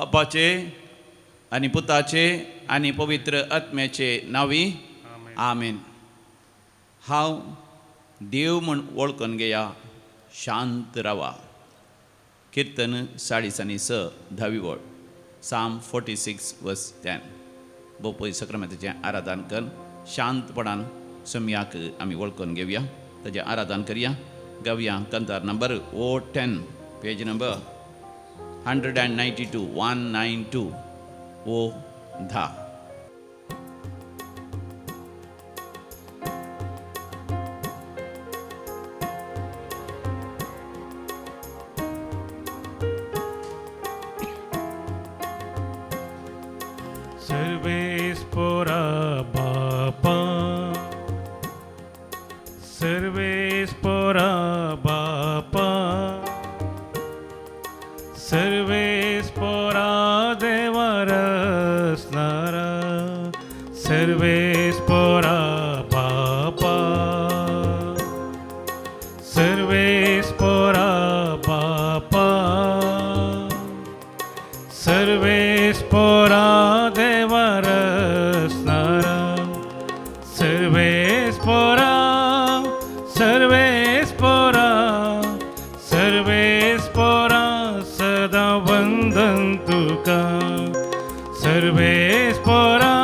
बापाचे आणि पुताचे आणि पवित्र आत्म्याचे नावी आमेन. हांव देव म्हण वळखून घेया, शांत रावा. कीर्तन 46 10वी वळ. Psalm 46 verse 10. बोपय सक्रामेंताचें आराधन कर शांतपणान सम्याक आमी वळखून घेवया, ताजें आराधन करया. गावया कंतार number O10, page number 192 192 O10. सर्वेस्पोरा बापा, सर्वेस्पोरा बापा, सर्वेस्पोरा देवा रचणारा, सर्वेस्पोरा बापा, सर्वेस्पोरा बापा, सर्वेस्पोरा देवा रचणारा, सर्वेस्पोरा, सर्वेस्पोरा, सर्वेस्पोरा सदा वंदन तुका, सर्वेस्पोरा,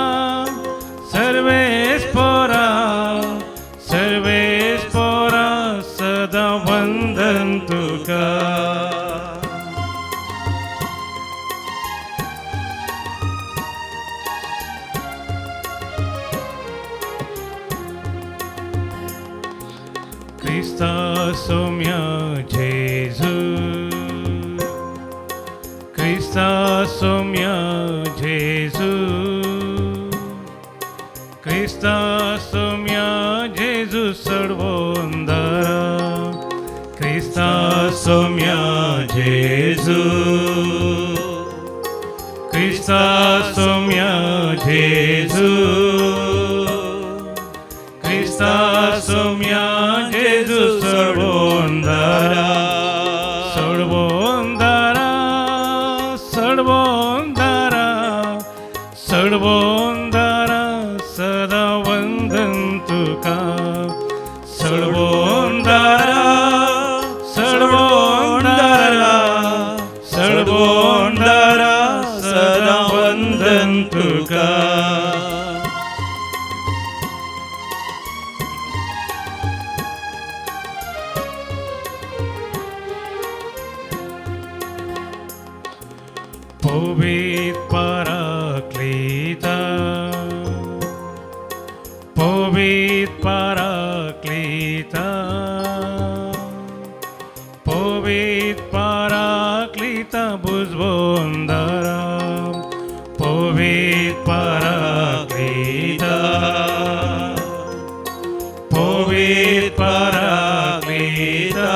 सर्वेस्पोरा, सर्वेस्पोरा सदा वंदन तुका. Krista somia Jesu, Krista somia Jesu, Krista somia Jesu सर्वोंदरा, Krista somia Jesu, Krista somia Jesu, Krista somia Jesu सर्वोंदरा, सर्वोंदरा, सर्वोंदरा, सर्वोंदरा सदा वंदन तुका, सर्वोंदरा, सर्वोंदरा, सर्वोंदरा सदा वंदन तुका. Povit paraklita, povit paraklita, povit paraklita buzvondara, povit paraklita, povit paraklita,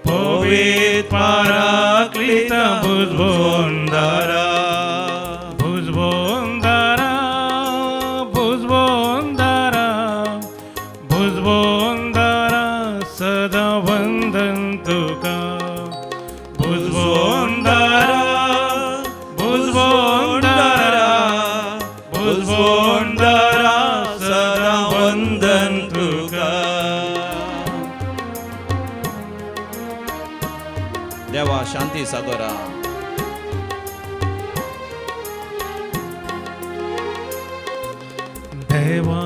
povit paraklita buzvondara, buzvondara, buzvondara, buzvondara sada vandan tuka, buzvondara, buzvondara, buzvondara sada vandan tuka. देवा शांती सागोरा. देवा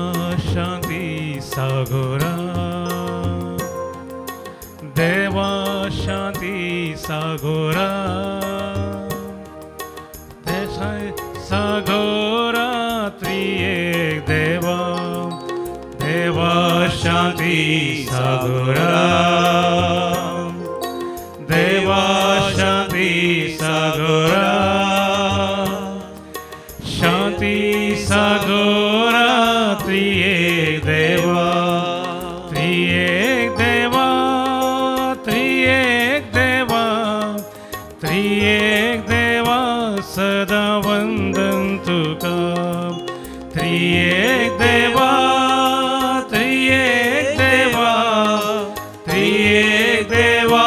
शांती सागोरा, देवा शांती सागोरा, देशा सागोरा त्रिएक देवा, देवा शांती सागोरा, देवा शांती सागोरा, शांती सागोरा त्रिएक देवा, त्रिएक देवा, त्रिएक देवा, त्रिएक देवा सदा वंदन तुका, त्रिएक देवा, त्रिएक देवा, त्रिएक देवा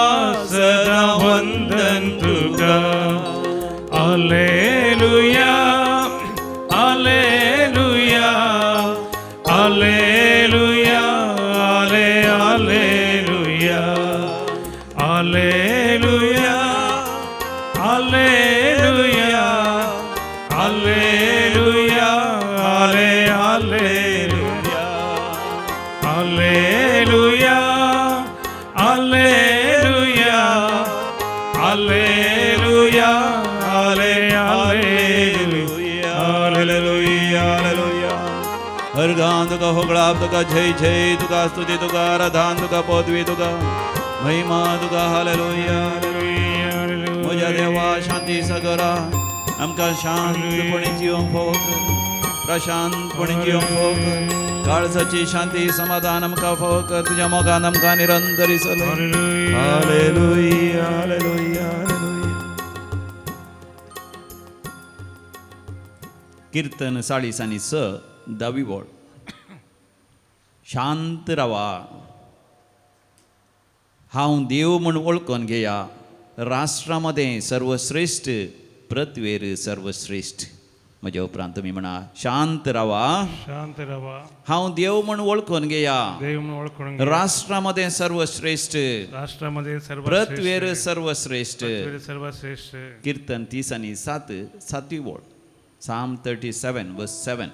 सदा वंदन तुका. Alleluia, Alleluia, Alleluia, Alleluia, Alleluia, Alleluia, Alleluia, Alleluia, Alleluia. हरगान तुका होगळाप तुका जय जय तुका स्तुती तुका आराधन तुका पदवी तुका महिमा तुका हालेलुया. म्हज्या देवा शांती सागरा आमकां शांतपणी जिवंक फोव कर, प्रशांतपणी जिवंक फोव कर. काळजाची शांती समाधान आमकां फोव कर. तुज्या मोगान आमकां निरंतर इसले. हालेलुया हालेलुया हालेलुया. कीर्तन 40 आणि 6 दावी बोल. शांत रावा, हांव देव म्हूण वळखून घेया. राष्ट्रामध्ये सर्वश्रेष्ठ, पृथ्वीर सर्वश्रेष्ठ. म्हज्या उपरांत तुमी म्हणा, शांत रावा, शांत राहा, हांव देव म्हूण वळखून घेया. देव म्हणून ओळखून घ्या. राष्ट्रामध्ये सर्वश्रेष्ठ, राष्ट्रामध्ये पृथ्वीर सर्वश्रेष्ठ. सर्वश्रेष्ठ. कीर्तन 30 आणि 7 7वी बोल. Psalm 37 verse 7.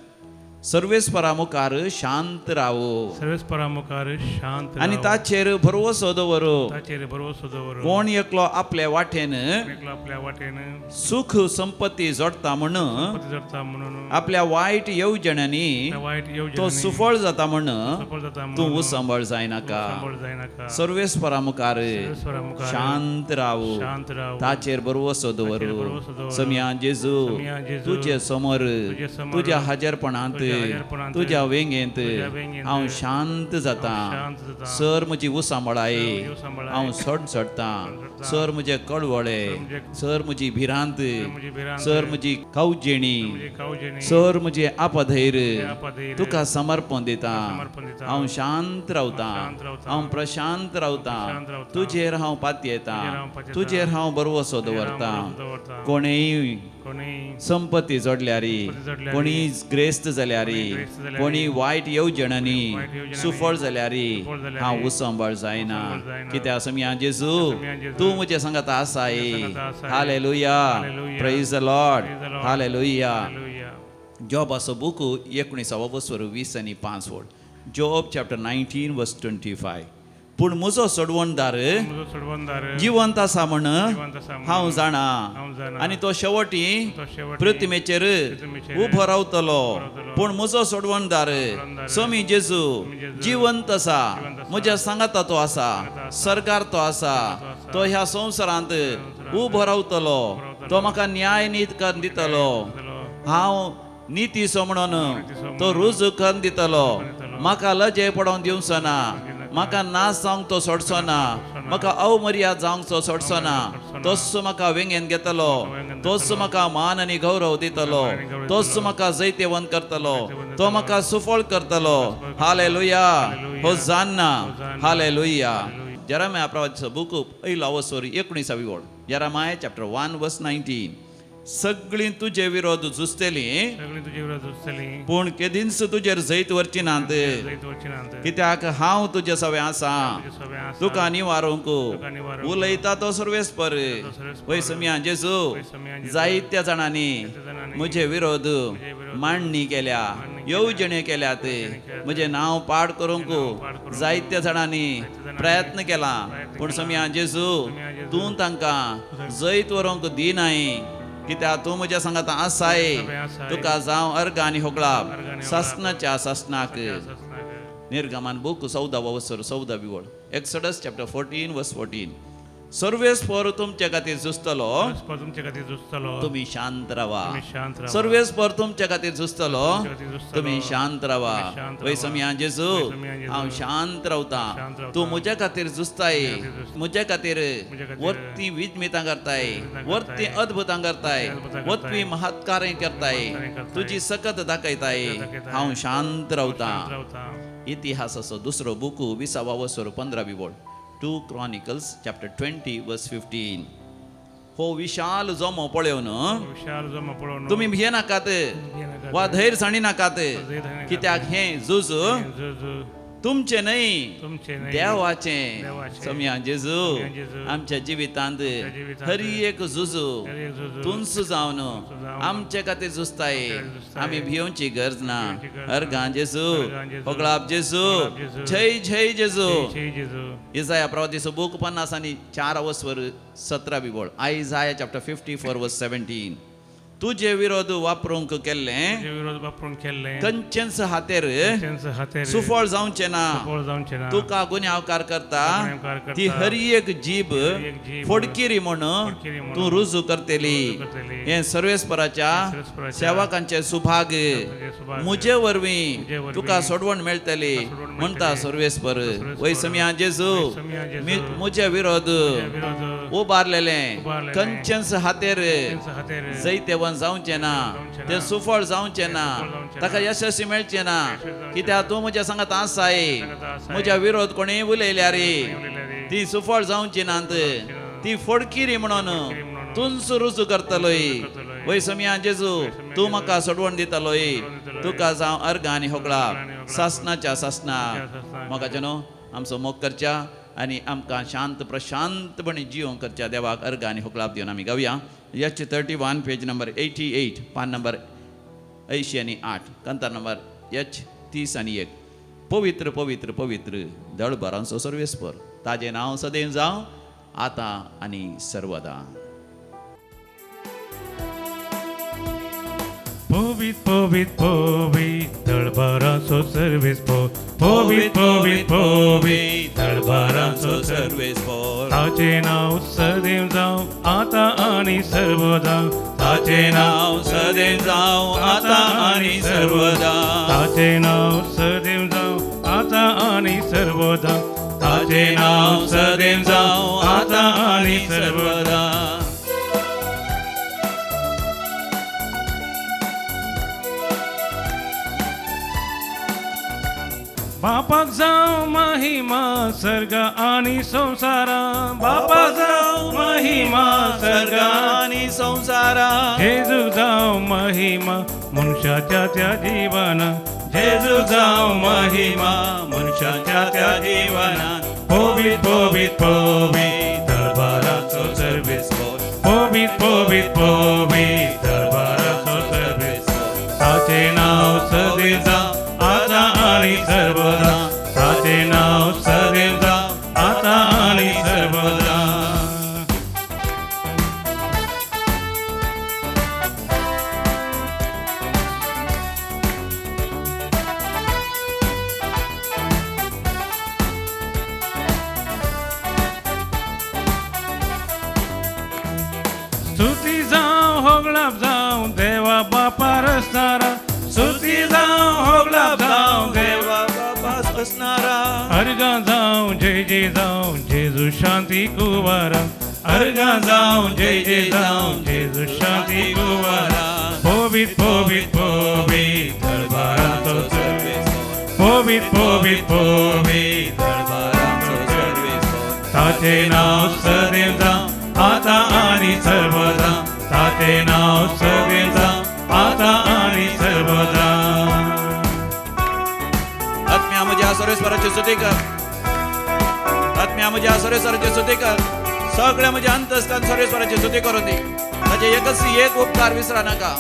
सर्वेस्परा मुखार शांत रावो सर्वेस परामुखार शांत आणि राहो. ताचेर भरवसो दवरो. ताचेर भरवसो दवरो. कोण एकलो आपल्या वाटेन एकलो आपल्या वाटेनं सुख संपत्ती जोडता म्हण संपत्ती जडता म्हणून आपल्या वाईट येवजण्यांनी त्या वाईट तो येवजणेने सुफळ जाता म्हण सफळ जाता तू म्हणून उसंबळ जायनाका. सांभाळ जायनाका. सर्वेस्परा मुखार सर्वेस परामुखार शांत रावो. शांत राहो. ताचेर बरवसो दवरो. भरवसो दवरो. समिया जेजू समिया जेजू, तुझे समोर तुझे समोर, तुझ्या हजरपणांत तुझ्या हजरपणांत, तुझ्या वेंगेंत तुझ्या वेंगेंत हांव शांत जाता. शांत जाता. सर म्हजी उसांबळाय म्हजी उसांबळाय. हांव सडसडटा. सर म्हजे कळवळे, सर म्हजी भिरांत, म्हजी भिरांत, सर म्हजी कावजेणी, म्हजी कावजेणी, सर म्हजे आपधैर्य आपधैर्य, तुका समर्पण दिता. समर्पण दिता. हांव शांत रावता. शांत रावता. हांव प्रशांत रावता. प्रशांत रावता. तुजेर हांव पातयेता. तुजेर हांव पातयेता. तुजेर हांव बरवसो तुजेर हांव दवरता. बरवसो दवरता. कोणेय कोणी संपत्ती जोडल्यारी, संपत्ती जोडल्यारी, कोणी ग्रेस्त जाल्यारी, कोणी ग्रेस्त जाल्यारी, कोणी वायट येवजणांनी वायट येवजणांनी सुफळ जाल्यारी सुफळ जाल्यारी, हांव उसंबळ जायना. उसंबळ जायना. कित्याक समिया जेजू समिया जेजू, तू म्हजे सांगात आसाय. तुजे संगत आसाय. हालेलुया. हालेलुया. Praise the Lord. Praise the Lord. हालेलुया. हालेलुया. जॉबाचो बुक 19 आणि 5 जॉब चॅप्टर 19 वर्स 25. पूण म्हजो सोडवणदार तुझो सोडवणदार जिवंत आसा म्हण जिवंत आसा म्हण हांव जाणा. हांव जाणा. आनी तो शेवटी तो शेवटी प्रतिमेचेर प्रतिमेचेर उबो रावतलो. रावतलो. पूण म्हजो सोडवणदार सोडवणदार समी जेजू जेजू जिवंत आसा. जिवंत आसा. म्हज्या सांगाता तो आसा. सरकार तो आसा. तो ह्या संवसारांत उबो रावतलो. तो म्हाका न्याय नीत करून दितलो. हांव निती सो म्हणून तो रूज करून दितलो. म्हाका लजे पडोवन दिवचो ना. म्हाका नाच जावंक तो सोडचो ना. म्हाका अवमर्याद जावंक तो सोडचो ना. तोच म्हाका वेंगेन घेतलो. तोच म्हाका मान आनी गौरव दितलो. तोच म्हाका जैतेवंत करतलो. तो म्हाका सुफळ करतलो. हालेलुया. होसान्ना. हालेलुया. जेरेमिया प्रवाचो बुक 19 ओळ. जेरेमिया चॅप्टर 1 वर्स 19. सगळीं तुजे विरोध झुजतली, सगळी तुझे विरोध उचलली. पूण केदींच तुजेर जैत वरची नात. जैत वचनांत कित्याक हांव तुजे सवे आसा. तुझे सवे आसा. तुका निवारूंक तुका निवारूंक. उलयता तो सर्वेस्पर. सर्वेस्पर. वय समिया जेजू वय समिया जेजू. जायत्या जाणांनी जाणांनी म्हजे विरोध विरोध मांडणी केल्या, मांडणी येवजणे केल्यात. केल्यात. म्हजे नांव पाड करूंक पाड करूंक जायत्या जाणांनी जाणांनी प्रयत्न केला. प्रयत्न पूण केला. समिया जेजू समिया जेजू तूं तांकां जैत व्हरूंक दिनाय. कित्याक तूं म्हज्या सांगात आसाय. सवे आसाय. तुका जावं अर्ग आनी होगळाप अर्ग आनी होगळाप. ससनाच्या ससनाक. ससनाक. निर्गमन बुक 14 विवळ. एक्सोडस चॅप्टर 14 वर्स 14. सर्वेस्पर तुमचे खातीर झुजतलो. परस्पर तुमचे खातीर झुजतलो. तुम्ही शांत रावा. तुम्ही शांत रावा. सर्वेस्पर तुमच्या खातीर झुजतलो. तुमच्या खातीर झुजतलो. तुम्ही शांत रावा. तुम्ही शांत वय रावा. समिया जेजू वय समिया जेजू. हांव शांत रावता. शांत रावता. तू म्हज्या खातीर झुजताय. म्हज्या खातीर झुजता. म्हज्या खातीर म्हज्या खातीर वर्ती विजमितां करताय. विजमितां वर्ती करताय. अद्भुतां करताय. अद्भुतां वर्ती करताय. महत्कार्य करताय. महत्कार्य करताय. तुजी सकत दाखयताय. दाखयताय. हांव शांत रावता. शांत रावता. इतिहासाचो दुसरो बुक 15 विवळ. 2 Chronicles chapter 20 verse 15. हो विशाल जोमो पळयोन विशाल जमा पळोवन तुम्ही भियेनाकात भियेनाकात. वा धैर्य साणी नाकात. धैर्य साणी नाकात. कित्याक हे झूज झुज तुमचे नाही तुमचे नाही देवाचे देवाचे. सम्या जेजू सम्या जेजू. आमच्या जिवितांत जिवितांत हरी एक जुजू हरी एक जुजू. तुंस जावन जावन. आमचे खातीर जुस्ताय खातीर जुस्ताय. आमी भियोवची गरज ना भियोवची गरज हर ना. गां जेजू हरगां जेजू. होगळाप जेजू होगळाप जेजू. जय जय जेजू जय जेजू इसाया प्रवादीचो बूक 50 आनी 4 वर 17 बिबोळ आयजाया चॅप्टर 54 वर्स 17 तुझे विरोध वापरूंक केल्ले जे विरोध वापरून केले कंचेंस हातेर त्यांचं हातेर सुफळ जावचे ना सफळ जाऊनचे ना तुका गुन्यांवकार करता गुन्यांवकार करता. ती हरी एक जीब एक जीब फोडकिरी म्हण फोडकिरी म्हण तू रुजू करतेली रुजू करतेली. हे सर्वेस्पराच्या सर्वेस्पराच्या सेवकांचे सुभाग सुभाग मुजे वरवीं मुजे वरवीं तुका सोडवण मेळटली सोडवण म्हणता मेळटली. सर्वेस्पर सर्वेस्पर. वैसम्या जेजू वैसम्या जेजू. मुजे विरोध विरोध उबारलेले उबारलेले. कंचन्स हातेर त्यांचं हातेर जैतेवन जावचे ना जावचे ते ना. सुफळ जावचे ना सुफळ जावचे ताका ना. यशस्वी मेळचे ना यशस्वी जावचे कित्याक तूं म्हज्या सांगात आसाय सांगात आसाय. म्हज्या विरोध कोणी उलयल्या रे उलयल्या रे. ती सुफळ जावची नात ती फोडकिरी म्हणून म्हणून. तुंस रुजू करतलोय करतलोय. वय सम्या जेजू तू म्हाका सोडवण दितलोय दितलोय. तुका जावं अर्घ आनी होगळा आनी होगळा. सासनाच्या सासना सासना. म्हाका जनो आमचो मोग करच्या आनी आमकां शांत प्रशांतपणी जिवंक करच्या देवाक अर्घ आनी होगळाप दिवन आमी गावया यच 31 पेज नंबर 88 पान नंबर 88 कंतार नंबर यच 30 आनी 1 पवित्र पवित्र पवित्र दळभरांचो सर्वेस्पर ताजे नांव सदैव जावं आतां आनी सर्वदा Povit, povit, povit, दळबारांचो Sarves povit, povit, povit, दळबारांचो सर्वेस्पर ताचे नाव सदैव जावं आतां आनी सर्वदा ताचे नाव सदैव जावं आतां आनी सर्वदा ताचे नाव सदैव जावं आतां आनी सर्वदा ताचे नाव सदैव जावं आतां आनी सर्वदा बापाक जावं महिमा सर्ग आनी संसारा बापाक जावं महिमा सर्ग आनी संसारा जेजू जावं महिमा मनशाच्या त्या जिवना जेजू जावं महिमा मनशाच्या त्या जिवनात पोवीत पोवीत पोवीत दरबाराचो सर्वेस्पर पोवीत पोवीत पोवीत दरबाराचो सर्वेस्पर ताचे नाव सदैव जावं आतां आनी सर्वदा ताचे नाव सदैव जावं आतां आनी सर्वदा स्तुती जावं होगळाप जावं देवा बापा रस्तारा स्तुती जावं होगळाप जावं देवा बापास असणारा अर्गा जावं जय जय जावं जेजू शांती कुवारा अर्गा जावं जय जय जावं जेजू शांती कुवारा पोवीत पोवीत पोवीत दरबाराचो सर्वेस्पर पोवीत पोवीत पोवीत दरबाराचो सर्वेस्पर ताचे नाव सदैव जावं आतां आनी सर्वदा ताचे नाव सदैव जावं आतां आनी सर्वदा आत्म्या म्हज्या सर्वेस्पराची स्तुती कर आत्म्या म्हज्या सर्वेस्पराची स्तुती कर सगळे म्हज्या अंतस्तान सर्वेस्पराची स्तुती करून दी ताचे एकच एक उपकार विसरा नाका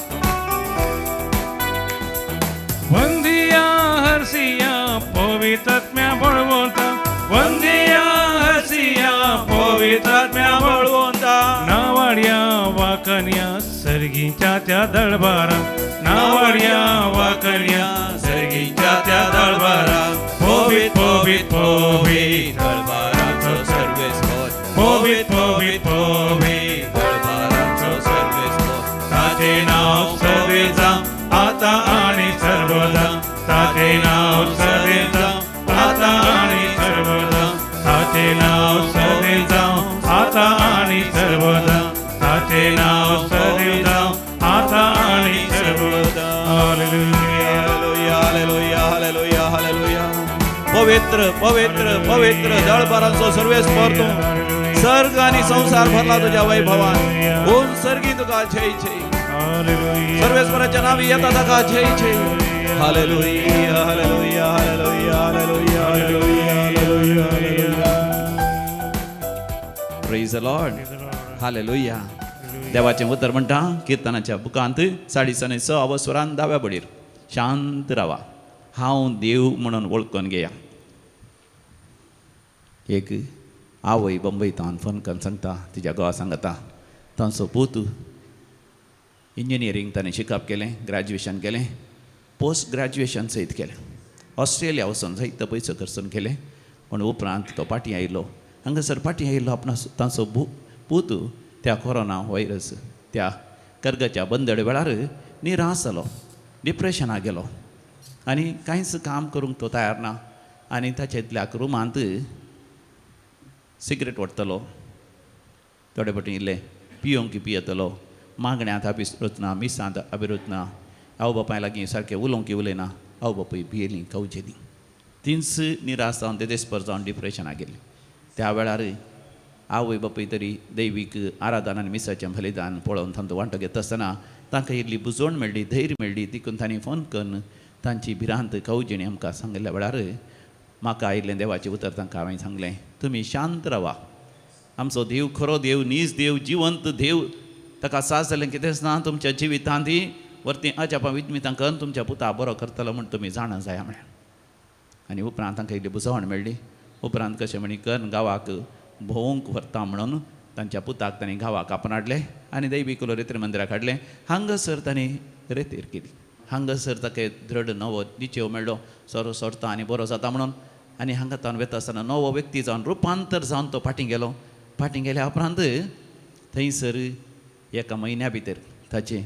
वंदिया हर्षिया पवित्रात्म्या बळवंता वंदिया हर्षिया पवित्रात्म्या बळवंता नावाड्या वाकन्या सर्गीच्या त्या दळबारा नावाड्या वाकन्या सर्गीच्या त्या दळबारा पोवीत पोवीत पोवीत दरबाराचो सर्वेस्पर पोवीत पोवीत पोवीत दरबाराचो सर्वेस्पर ताचे नाव सदैव जावं आतां आनी सर्वदा ताचे नाव सदैव जावं आतां आनी सर्वदा ताचे नाव सदैव जावं आतां आनी सर्वदा ताचे नाव सदैव जावं आतां आनी सर्वदा हालेलुया हालेलुया हालेलुया हालेलुया पवित्र पवित्र पवित्र दळबारांचो सर्वेस्पर तूं सर्ग आनी संसार भरला तुझ्या वैभवान कोण सर्गी तुका जय जय हालेलुया सर्वेस्पराच्या नावी येता ताका जय जय हालेलुया हालेलुया हालेलुया हालेलुया हालेलुया हालेलुया प्रेज द लॉर्ड हालेलुया देवाचें उतर म्हणटा किर्तनाच्या बुकांत 6:6 स्वरान दाव्या बडीर शांत रावा हांव देव म्हणून वळखून घेया. एक आवय बंबयतान फोन करून सांगता तिच्या घोवा सांगता तांचो पूत इंजिनियरींग ताणें शिकप केलें, ग्रॅज्युएशन केलें, पोस्ट ग्रॅज्युएशन सयत केलें, ऑस्ट्रेलिया वचून जायतो पयसो खर्चून केलें. पूण उपरांत तो फाटीं आयिल्लो, हांगासर फाटीं आयिल्लो आपणा तांचो पूत त्या कोरोना व्हायरस त्या कर्गाच्या बंदड वेळार निराश जालो, डिप्रेशनाक गेलो आनी कांयच काम करूंक तो तयार ना. आनी ताच्या रुमांत सिगरेट ओडटलो, थोडे फावटी इल्लें पियोंक पियेतलो, मागण्यांत अभिरुच ना, मिसांत अभिरुच ना, आवय बापाय लागीं सारकें उलोवंक उलयना, आवय बापूय भियेलीं कवचेलीं. तींच निराश जावन ते देस्पर जावन डिप्रेशनाक गेलीं. त्या वेळार आवय बापूय तरी दैवीक आराधना आनी मिसाचें बलिदान पळोवन तांचो वांटो घेता आसतना तांकां इल्ली बुजवण मेळ्ळी, धैर्य मेळ्ळी. देखून तांणी फोन करून तांची भिरांत कवजिणी आमकां सांगल्या वेळार म्हाका आयिल्लें देवाचें उतर तांकां हांवें सांगलें, तुमी शांत रावा, आमचो देव खरो देव, नीज देव, जिवंत देव, ताका सास जालें कितेंच ना तुमच्या जिवितांत वर्ती अजापा विजमितां करून तुमच्या पुता बरो करतलो म्हूण तुमी जाणा जाया म्हळें. आनी उपरांत तांकां इल्ली बुजवण मेळ्ळी. उपरांत कशें म्हणी करून गांवाक भोवंक व्हरता म्हणून तांच्या पुताक तांणी गांवाक आपणान हाडलें आनी दैवीक रेतीर मंदिराक हाडलें. हांगासर तांणी रेतीर केली. हांगासर ताका दृढ नवो निचेव मेळ्ळो, सोरो सोरता आनी बरो जाता म्हणून. आनी हांगा तावन वेता आसतना नवो व्यक्ती जावन रुपांतर जावन तो फाटीं गेलो. फाटीं गेल्या उपरांत थंयसर एका म्हयन्या भितर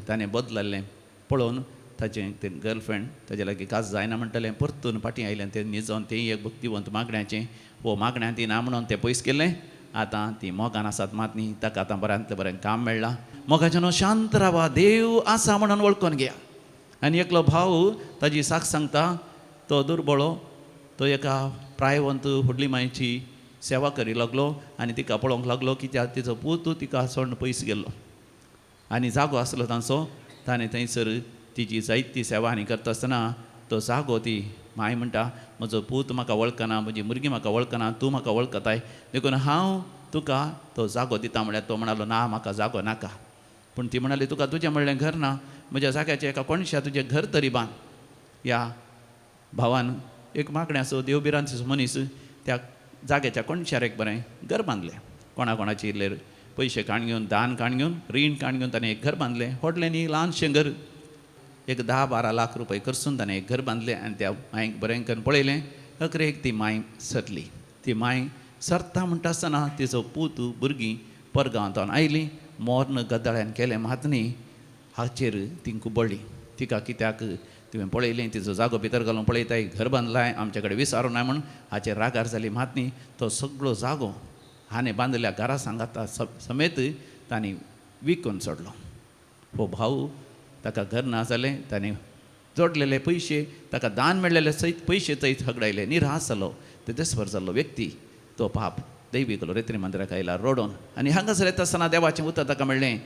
ताणें बदलल्लें पळोवन ताचें ते गर्लफ्रेंड ताचे लागीं काज जायना म्हणटलें, परतून फाटीं आयलें. तें न्हिजोवन तें एक भक्तिवंत मागण्याचें वो मागण्यां ती ना म्हणून तें पयस केल्लें. आतां ती मोगान आसात मात न्ही, ताका आतां बऱ्यांतलें बरें काम मेळ्ळां. मोगाचें न्हू, शांत रावा, देव आसा म्हणून वळखून घेया. आनी एकलो भाव ताजी साख सांगता, तो दुर्बळो, तो एका प्रायवंत व्हडली मायेची सेवा करी लागलो आनी तिका पळोवंक लागलो कित्याक तिचो पूत तिका सोडून पयस गेल्लो आनी जागो आसलो तांचो. ताणें थंयसर तिची जायती सेवा आनी करता आसतना तो जागो ती माय म्हणटा, म्हजो पूत म्हाका वळखना, म्हजी भुरगीं म्हाका वळखना, तूं म्हाका वळखताय, देखून हांव तुका तो जागो दिता म्हळ्यार तो म्हणालो ना म्हाका जागो नाका. पूण ती म्हणाली तुका तुजें म्हणलें घर ना, म्हज्या जाग्याचें एका कोणशा तुजें घर तरी बांद. ह्या भावान एक मागण्याचो देवबिरांचो मनीस त्या जाग्याच्या कोणशार एक बरें घर बांदलें. कोणाची इल्लेर पयशे काण घेवन, दान काण घेवन, रीण काण घेवन ताणें एक घर बांदलें. व्हडलें न्ही, ल्हानशें घर, एक 10-12 लाख रुपये खर्चून ताणें एक घर बांदलें. आनी त्या मांयक बरें करून पळयलें. अकरेक ती मांय सरली. ती मांय सरता म्हणटा आसतना तिचो पूत भुरगीं परगांवांतल्यान आयलीं. मोर्न गद्दाळ्यान केलें मात न्ही, हाचेर ती कुबळ्ळी. तिका कित्याक तुवें पळयलें, तिचो जागो भितर घालून पळयताय, घर बांदलाय, आमचे कडेन विचारूं ना म्हूण हाचेर रागार जाली. मात न्ही, तो सगळो जागो हाणें बांदल्या घरा सांगाता समेत तांणी विकून सोडलो. हो भाव ताका घर ना जालें, ताणें जोडलेले पयशे, ताका दान मेळ्ळेले सयत पयशे थंय हगडायले. निराश जालो, ते देस्पर जाल्लो व्यक्ती तो पाप दैवीक रेत्री मंदिराक आयला रोडोन. आनी हांगासर येता आसतना देवाचें उतर ताका मेळ्ळें,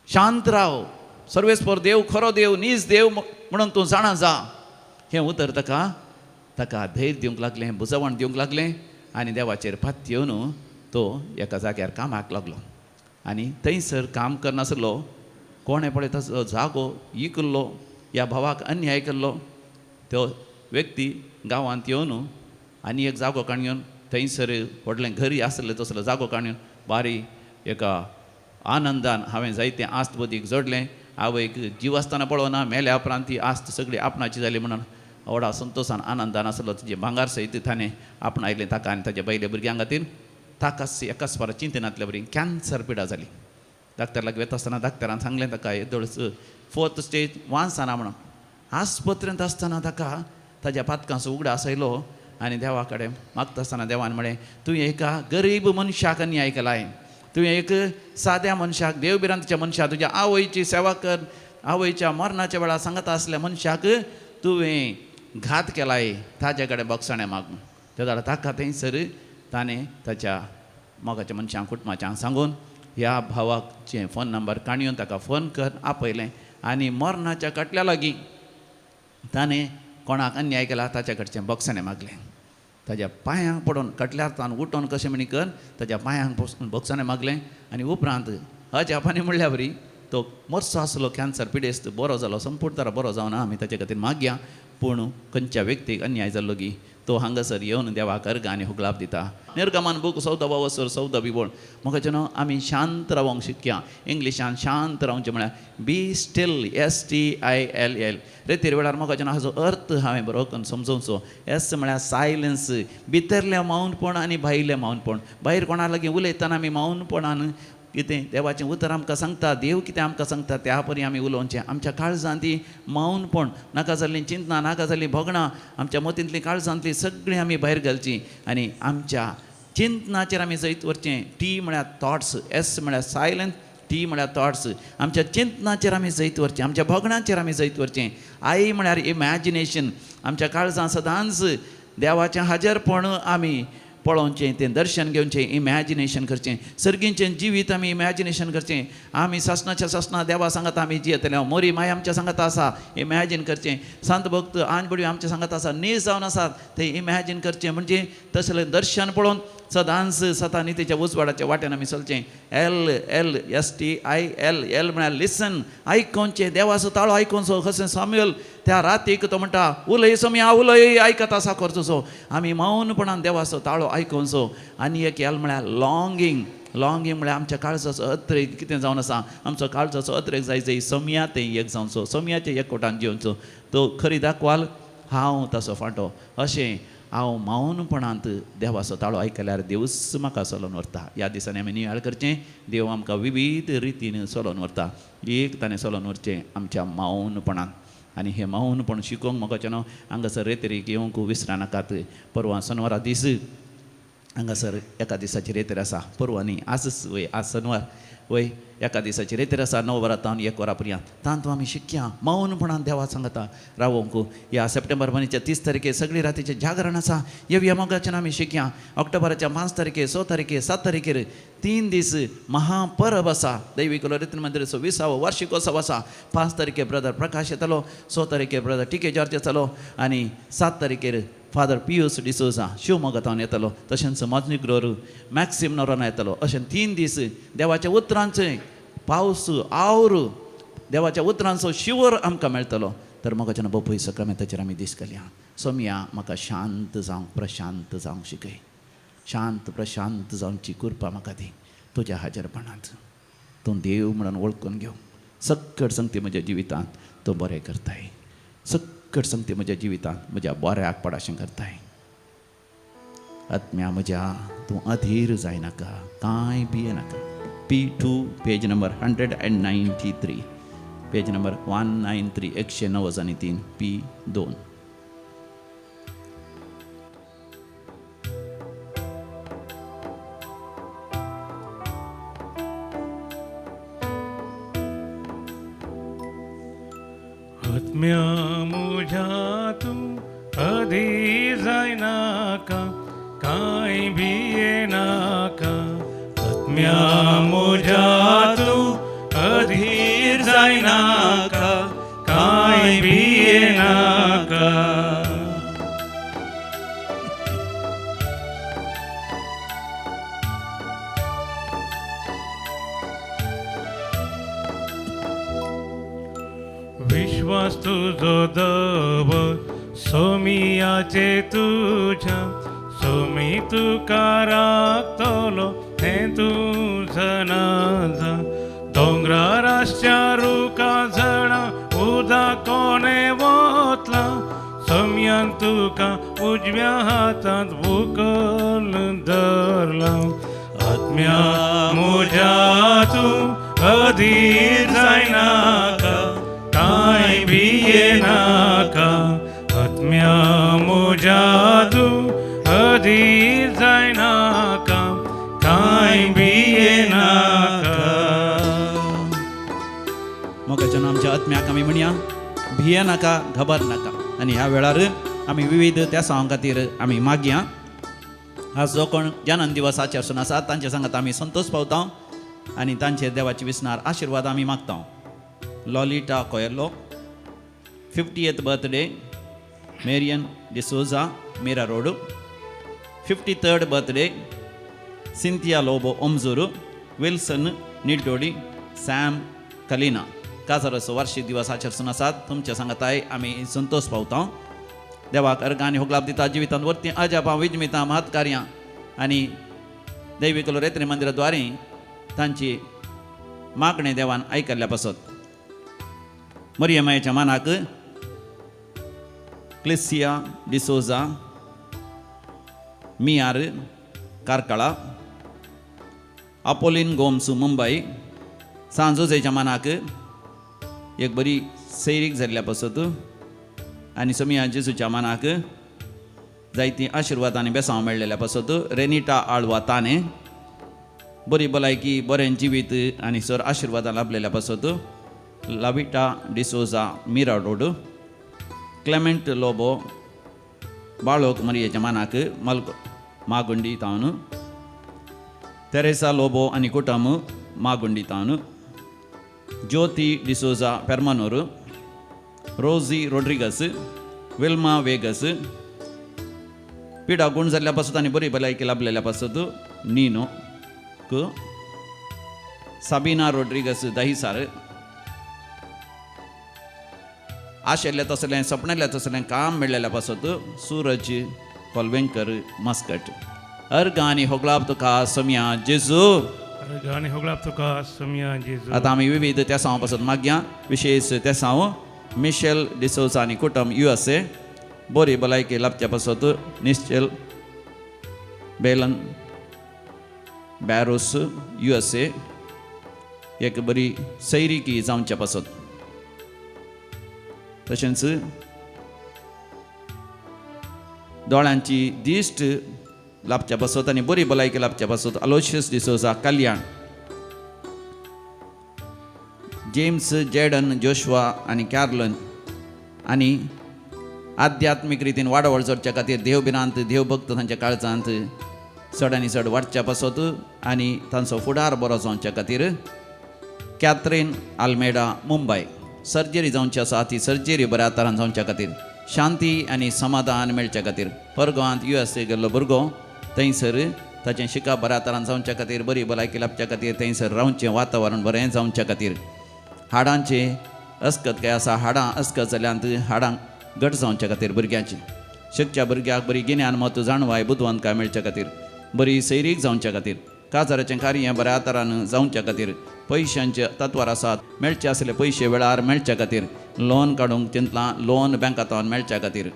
शांत राव, सर्वेस्पर देव खरो देव, नीज देव म्हणून तूं जाणा जा. हें उतर ताका धैर्य दिवंक लागलें, बुजवण दिवंक लागलें. आनी देवाचेर फात येवन तो एका जाग्यार कामाक लागलो. आनी थंयसर काम करनासलो, कोणें पळय ताचो जागो विकल्लो, ह्या भावाक अन्याय केल्लो. तो व्यक्ती गांवांत येवन आनी एक जागो काण घेवन थंयसर व्हडलें घरी आसलें तसलो जागो काण घेवन बारीक एका आनंदान हांवें जायतें आस्त बदीक जोडलें. आवयक जीव आसतना पळोवना, मेल्या उपरांत ती आस्त सगळी आपणाची जाली म्हणून व्हडा संतोशान आनंदान आसलो. तुजें भांगार सयत ताणें आपणायलें ताका आनी ताच्या बैल्या भुरग्यां खातीर. ताका एकाच पार चिंतनांतल्या बरी कॅन्सर पिडा जाली. डाक्टर लागीं वता आसतना डाक्टरान सांगलें ताका येदोळस 4th स्टेज वांस जाना म्हणून. आस्पत्रेंत आसतना ताका ताज्या पातकांचो उगडो आसयलो आनी देवा कडेन मागता आसतना देवान म्हळें, तुवें एका गरीब मनशाक अन्याय केलाय, तुवें एक साद्या मनशाक, देवबिरांतच्या मनशाक, तुज्या आवयची सेवा कर, आवयच्या मरणाच्या वेळार सांगता आसल्या मनशाक तुवें घात केलाय, ताजे कडेन बक्षणे माग. त्या जाल्यार ताका थंयसर ताणें ताच्या मोगाच्या मनशांक कुटुंबाच्यांक सांगून ह्या भावाचे फोन नंबर काणयोन ताका फोन कर आपयलें. आनी मरणाच्या कटल्या लागीं ताणें कोणाक अन्याय केला ताच्या कडचें बॉक्साने मागलें. ताज्या पांयांक पडोवन कटल्यार तान उठोन कशें म्हणी कर ताज्या पांयांक बॉक्साने मागलें. आनी उपरांत जापानी म्हणल्या बरी तो मरचो आसलो कॅन्सर पिडेस्त बरो जालो संपूर्ण बरो जावना आमी ताचे खातीर मागया. पूण खंयच्या व्यक्तीक अन्याय जाल्लो की तो हांगासर येवन देवाक अर्घ आनी हुगलाब दिता. निर्गमन बूक 14 वसर 14 बिबोळ म्हाका न्हू आमी शांत रावंक शिकया. इंग्लिशान शांत रावचें म्हळ्यार बी स्टील STILL. रेतीर वेळार म्हाका हाजो अर्थ हांवें बरो करून समजोवचो. एस म्हळ्यार सायलन्स, भितरलें मौनपण आनी भायलें मौनपण. भायर कोणा लागीं उलयतना आमी मौनपणान कितें देवाचें उतर आमकां सांगता, देव कितें आमकां सांगता त्या परी आमी उलोवचें. आमच्या काळजांतली मौनपण, नाका जाल्लीं चिंतनां, नाका जाल्लीं भोगणां, आमच्या मतींतलीं काळजांतलीं सगळीं आमी भायर घालचीं आनी आमच्या चिंतनाचेर आमी जैत वरचें. T म्हळ्यार थॉट्स, S म्हळ्यार सायलंट, T म्हळ्यार थॉट्स. आमच्या चिंतनाचेर आमी जैत वरचें, आमच्या भोगणांचेर आमी जैत वरचें. I म्हळ्यार इमॅजिनेशन. आमच्या काळजां सदांच देवाचें हाजीरपण आमी पळोवचें, तें दर्शन घेवचें, इमॅजिनेशन करचें. सर्गींचें जिवीत आमी इमॅजिनेशन करचें. आमी ससनाच्या ससना देवा सांगात आमी जियेतले. मोरी माय आमच्या सांगात आसा, इमॅजिन करचें. संत भक्त आंजबडी आमच्या सांगात आसा, नीज जावन आसात ते इमॅजिन करचें. म्हणजे तसलें दर्शन पळोवन सदांच सता नितीच्या उजवाडाच्या वाट्यान आमी चलचें. LSTIL म्हळ्यार लिसन, आयकोनचें. देवाचो ताळो आयकोनचो. कशें साम्युएल त्या रातीक तो म्हणटा उलय सोम्या उलय, आयकता आसा करचो. आमी मौनपणान देवाचो ताळो आयकोनचो. आनी एक एल म्हळ्यार लॉंगींग. लॉंगींग म्हळ्यार आमच्या काळजाचो अत्रेक कितें जावन आसा. आमचो काळजाचो अत्रेक जाय जाय सोम्या तें एक जावचो, सोम्याच्या एक कोटान जिवचो. तो खरी दाखवाल हांव तसो फाटो. अशें हांव मौनपणांत देवाचो ताळो आयकल्यार देवच म्हाका चलोवन व्हरता. ह्या दिसांनी आमी नियाळ करचें. देव आमकां विविध रितीन चलोवन व्हरता. एक ताणें चलोवन व्हरचें आमच्या मौनपणान. आनी हें मौनपण शिकोवंक म्हाका न्हू हांगासर रेतरेक येवंक विसरनाकात. परवां शेनवारा दीस हांगासर एका दिसाची रेतर आसा. परवां न्ही आजच वय, आज शेनवार वय एका दिसाची रेतर आसा 9 वरां 1 वरां पर्यंत. तांतू आमी शिकया मौनपणान देवा सांगता रावोंक. ह्या सप्टेंबर म्हयन्याच्या 30 तारखेर सगळी रातीचें जागरण आसा. येवया मोगाच्यान आमी शिकया. ऑक्टोबराच्या 5 तारखेर 6 तारखेर 7 तारखेर 3 दीस महापरब आसा. दैवीक रितीन मंदिराचो 20वा वार्षिकोत्सव आसा. 5 तारखेर ब्रदर प्रकाश येतलो, 6 तारखेर ब्रदर TK जॉर्ज येतलो आनी 7 तारखेर फादर पियूस डिसोजा शिवमोगातावन येतलो. तशेंच मॉन्सिग्नोर मॅक्सिम नोरोना येतलो. अशें 3 दीस देवाच्या उतरांचें पावस आवर देवाच्या उतरांचो शिवर आमकां मेळटलो. तर म्हाका बापूय सक्रमेंताचेर आमी दीस घालया. सोम्या म्हाका शांत जावंक प्रशांत जावंक शिकय. शांत प्रशांत जावची कृपा म्हाका दी तुज्या हाजीरपणांत. तूं देव म्हणून वळखून घेव. सक्कट संगती म्हज्या जिवितांत तूं बरें करताय. सक्कट संगती म्हज्या जिवितांत म्हज्या बऱ्याक पडाशें करताय. आत्म्या म्हज्या तूं अधीर जायनाका, कांय भियेनाका. P2 page number 193, page number 193 193 P2. आत्म्या मुझ्या तू अधीर जायनाका, कांय भियेनाका. आत्म्या मुझ्या तू अधीर जायनाका, कांय भियेनाका. विश्वास तुझो दवर सोमियाचे तुझ्या, सोमी तुका राखतलो हें तुझं नाजा. दोंगरार आसच्या रुका झाडा उदा कोणे वतला, सोम्यान तुका उजव्या हातांत उखल धरला. आत्म्या मुझ्या तू अधीर जायनाका, कांय भियेनाका. आत्म्या मुझ्या तू अधीर जायनाका, कांय भियेनाका. मोगाच्यान आमच्या आत्म्याक आमी म्हणया भियेनाका, घबर नाका. आनी ह्या वेळार आमी विविध त्या सवां खातीर आमी मागया. आज जो कोण जनन दिवस आचरसून आसा तांचे सांगात आमी संतोश पावता आनी तांचे देवाची विस्नार आशिर्वाद आमी मागता. लॉलिटा कोयेल्लो, 50th birthday, Marian D'Souza, Mira Rodu. 53rd birthday, Cynthia Lobo Omzuru, Wilson Nildodi, Sam Kalina. काजरस वार्षिक दिवस आचरसून आसात तुमच्या सांगताय आम्ही संतोष पावता देवाक अर्गांनी होगलाब दिता जिवितांवरती अजापा विजमिता महत्कार्यां आणि दैविक रेत्री मंदिराद्वारे तांची मागणे देवान ऐकल्या पासत मरियमायेच्या मानाक क्लिसिया डिसोजा मियार कारकळा अपोलिन गोमसू मुंबई सांजोजेच्या मानाक एक बरी सैरीक जाल्ल्या पासत आनी समिया जेजूच्या मानाक जायती आशिर्वाद आनी बेसांव मेळ्ळेल्या पासत रेनिटा आळवा ताने बरी भलायकी बरें जिवीत आनी सर आशिर्वादां लाभलेल्या पासत लाविटा डिसोजा मिरा रोड क्लेमेंट लोबो बाळोक मरियेच्या मानाक मागुंडी तावन तेरेसा लोबो आनी कुटुंब मागुंडी तावन ज्योति डिसोजा पेर्मानूर रोजी रोड्रिगस विल्मा वेगस पिडा गुण जाल्ल्या पासत आनी बरी भलायकी लाभलेल्या पासत नीनो क साबिना रोड्रिगस दहिसार आशेल्लें तसलें सपनेलें तसलें काम मेळ्ळेल्या पासत सूरज कोलवेंकर मस्कट अर्गां आनी होगलाब तुका समिया जेजू अर्गांनी होगलाब तुका समिया जेजू आता आम्ही विविध तेसांव पासत मागया विशेष तेसांव मिशेल डिसोजा आनी कुटुंब USA बरी भलायकी लाभच्या पासत निश्चल बेलन बॅरोस USA एक बरी सैरीकी जावच्या पासत तशेंच दोळ्यांची दिश्ट लाभच्या पासत आनी बरी भलायकी लाभच्या पासत अलोशियस डिसोजा कल्याण जेम्स जेडन जोशवा आनी कॅर्लन आनी आध्यात्मीक रितीन वाडवळ चडच्या खातीर देवबिरांत देवभक्त तांच्या काळजांत चड आनी चड वाडच्या पासत आनी तांचो फुडार बरो जावच्या खातीर कॅथरीन आल्मेडा मुंबय सर्जरी जावची आसा ती सर्जरी बऱ्या तरान जावच्या खातीर शांती आनी समाधान मेळच्या खातीर परगांवांत USA गेल्लो भुरगो थंयसर ताचें शिकप बऱ्या तरान जावच्या खातीर बरी भलायकी लाभच्या खातीर थंयसर रावचें वातावरण बरें जावच्या खातीर हाडांचे अस्कत काय आसा हाडां अस्कत जाल्यांत हाडांक घट जावच्या खातीर भुरग्यांची शिकच्या भुरग्याक बरी गिन्यान मत जाणवाय बुदवंतकाय मेळच्या खातीर बरी सैरीक जावच्या खातीर काजाराचें कार्य बऱ्या तरान जावच्या खातीर पयशांचे तत्वार आसात मेळचे आसले पयशे वेळार मेळच्या खातीर लोन काडूंक तितलां लोन बँकांतल्यान मेळच्या खातीर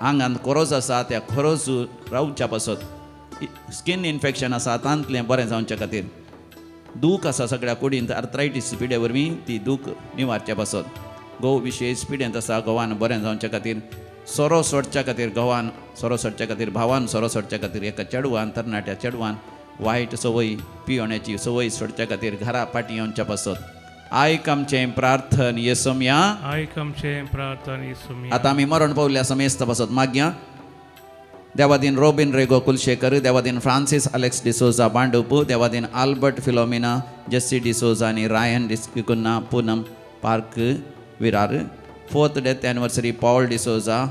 आंगांत खोरोज आसा त्या खोरोज रावच्या पासत स्कीन इन्फेक्शन आसा तांतलें बरें जावच्या खातीर दूख आसा सगळ्या कुडींत आर्थरायटीस पिडे वरवीं ती दूख निवारच्या पासत घोव विशेश पिडेंत आसा घोवान बरें जावच्या खातीर सोरो सोडच्या खातीर घोवान सोरो सोडच्या खातीर भावान सोरो सोडच्या खातीर एका चेडवान तरणाट्या चेडवान वायट संवय पियोण्याची संवय सोडच्या खातीर घरा फाटीं येवच्या पासत आयक आमचें प्रार्थन येसुम्या आयक आमचें प्रार्थन येसुम्या आतां आमी मरण पावल्ल्या समेस्त पासत मागया देवादीन रोबिन रेगो कुलशेकर देवादीन फ्रांसीस अलेक्स डिसोजा बांडूप देवादीन आल्बर्ट फिलोमिना जेसी डिसोजा आनी Ryan D'Cunha Poonam park Virar 4th death anniversary Paul D'Souza